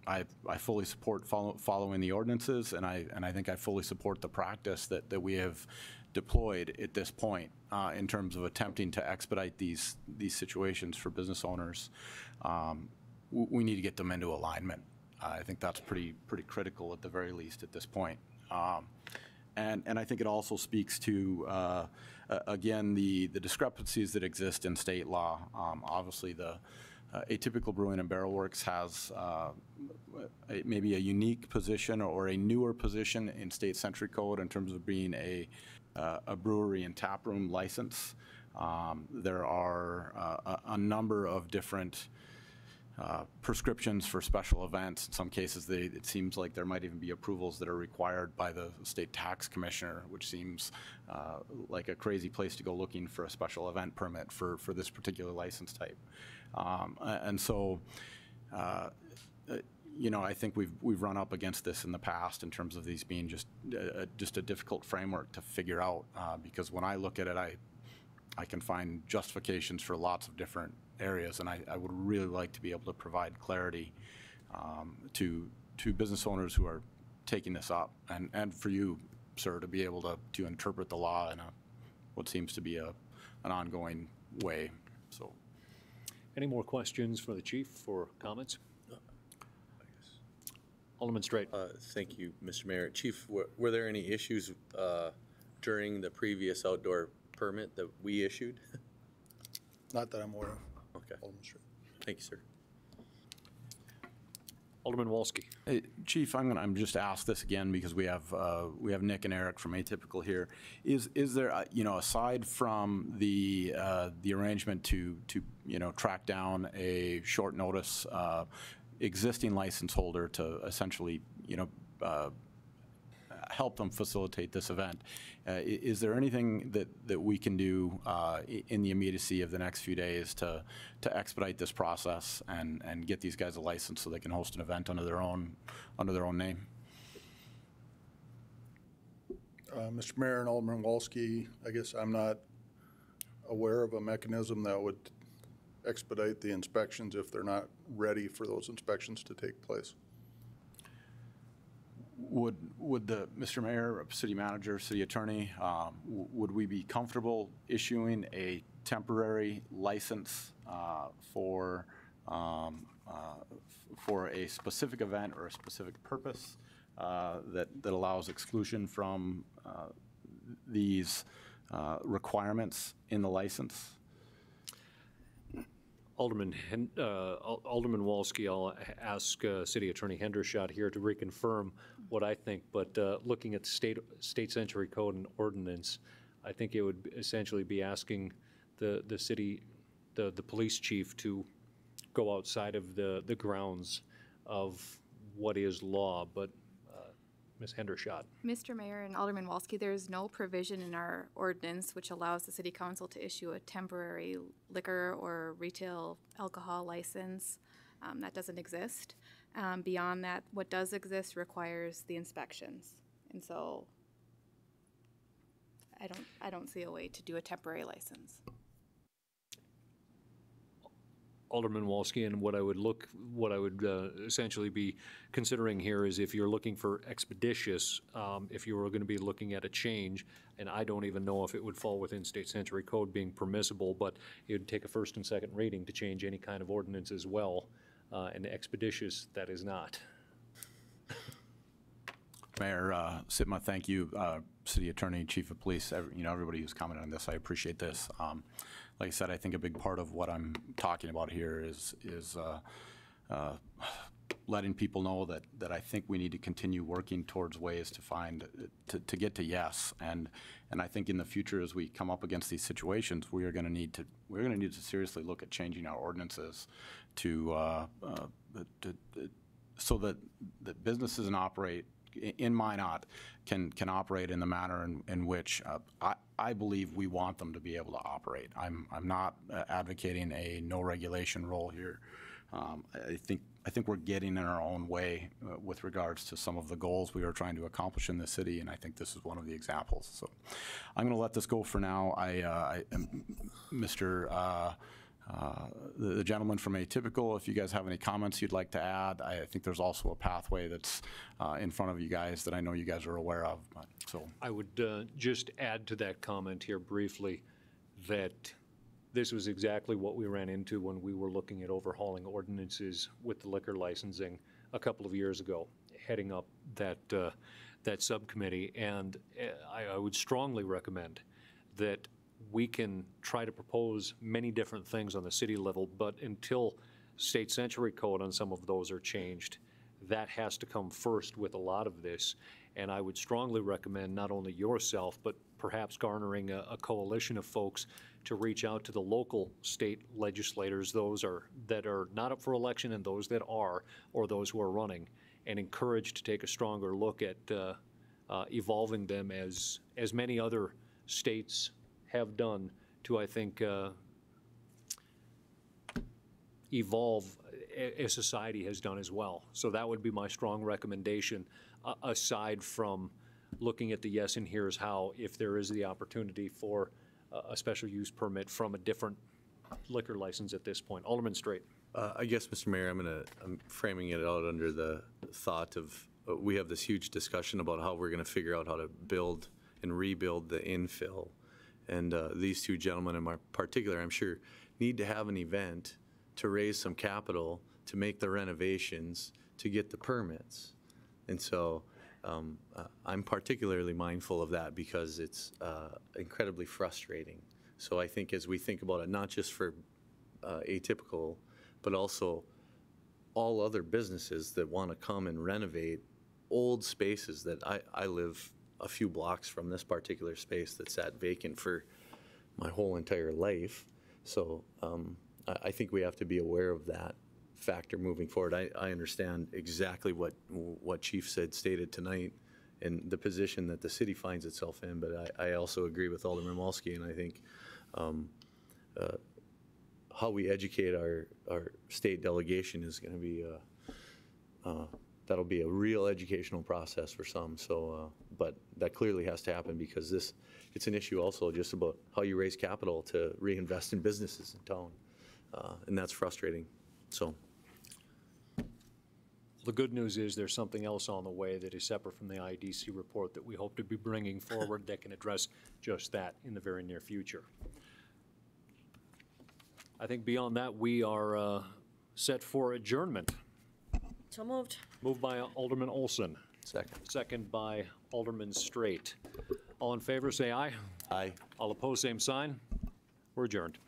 I fully support following the ordinances, and I think I fully support the practice that we have deployed at this point in terms of attempting to expedite these situations for business owners. We need to get them into alignment. I think that's pretty critical at the very least at this point. And I think it also speaks to again the discrepancies that exist in state law. Obviously the Atypical Brewing and Barrel Works has maybe a unique position or a newer position in state century code in terms of being a brewery and taproom license. There are a number of different prescriptions for special events. In some cases, it seems like there might even be approvals that are required by the state tax commissioner, which seems like a crazy place to go looking for a special event permit for this particular license type. And so, you know, I think we've run up against this in the past in terms of these being just a difficult framework to figure out, because when I look at it, I can find justifications for lots of different areas, and I would really like to be able to provide clarity to business owners who are taking this up, and for you, sir, to be able to interpret the law in what seems to be an ongoing way. So, any more questions for the chief or comments? Alderman Straight. Thank you, Mr. Mayor. Chief, were there any issues during the previous outdoor permit that we issued? Not that I'm aware of. Okay. Alderman Straight. Thank you, sir. Alderman Walski. Hey, Chief, I'm just ask this again because we have Nick and Eric from Atypical here. Is there you know, aside from the arrangement to track down a short notice existing license holder to essentially help them facilitate this event, is there anything that we can do in the immediacy of the next few days to expedite this process and get these guys a license so they can host an event under their own name? Mr. Mayor and Alderman Walski, I guess I'm not aware of a mechanism that would expedite the inspections if they're not ready for those inspections to take place. Would the Mr. Mayor, City Manager, City Attorney, would we be comfortable issuing a temporary license for a specific event or a specific purpose that allows exclusion from these requirements in the license? Alderman Walsky, I'll ask City Attorney Hendershot here to reconfirm what I think, but looking at the state century code and ordinance, I think it would essentially be asking the city, the police chief to go outside of the grounds of what is law, but Ms. Hendershot. Mr. Mayor and Alderman Walsky, there is no provision in our ordinance which allows the city council to issue a temporary liquor or retail alcohol license. That doesn't exist. Beyond that, what does exist requires the inspections. And so I don't see a way to do a temporary license. Alderman Walsky, and what I would essentially be considering here is if you're looking for expeditious, if you were going to be looking at a change, and I don't even know if it would fall within state century code being permissible, but it would take a first and second reading to change any kind of ordinance as well, and expeditious that is not. Mayor Sitma, thank you. City Attorney, Chief of Police, everybody who's commented on this, I appreciate this. Like I said, I think a big part of what I'm talking about here is letting people know that I think we need to continue working towards ways to find to get to yes, and I think in the future as we come up against these situations, we're going to need to seriously look at changing our ordinances to so that businesses and operate in Minot can operate in the manner in which I believe we want them to be able to operate. I'm not advocating a no regulation role here. I think we're getting in our own way with regards to some of the goals we are trying to accomplish in the city, and I think this is one of the examples. So I'm going to let this go for now. The gentleman from Atypical, if you guys have any comments you'd like to add, I think there's also a pathway that's in front of you guys that I know you guys are aware of. So I would just add to that comment here briefly that this was exactly what we ran into when we were looking at overhauling ordinances with the liquor licensing a couple of years ago, heading up that subcommittee. And I would strongly recommend that we can try to propose many different things on the city level, but until state century code on some of those are changed, that has to come first with a lot of this. And I would strongly recommend not only yourself, but perhaps garnering a coalition of folks to reach out to the local state legislators, those that are not up for election and those that are, or those who are running, and encourage to take a stronger look at evolving them as many other states have done to, I think, evolve as society has done as well. So that would be my strong recommendation, aside from looking at the yes and here's how, if there is the opportunity for a special use permit from a different liquor license at this point. Alderman Straight. I guess, Mr. Mayor, I'm framing it out under the thought of we have this huge discussion about how we're going to figure out how to build and rebuild the infill. And these two gentlemen in particular, I'm sure, need to have an event to raise some capital to make the renovations to get the permits. And so I'm particularly mindful of that because it's incredibly frustrating. So I think as we think about it, not just for Atypical, but also all other businesses that want to come and renovate old spaces that I live a few blocks from this particular space that sat vacant for my whole entire life. So I think we have to be aware of that factor moving forward. I understand exactly what Chief stated tonight and the position that the city finds itself in, but I also agree with Alderman Walsky, and I think how we educate our state delegation is going to be that'll be a real educational process for some. So, but that clearly has to happen because it's an issue also just about how you raise capital to reinvest in businesses in town, and that's frustrating. So. The good news is there's something else on the way that is separate from the IDC report that we hope to be bringing forward that can address just that in the very near future. I think beyond that, we are set for adjournment. So moved. Moved by Alderman Olson. Second. Second by Alderman Straight. All in favor, say aye. Aye. All opposed, same sign. We're adjourned.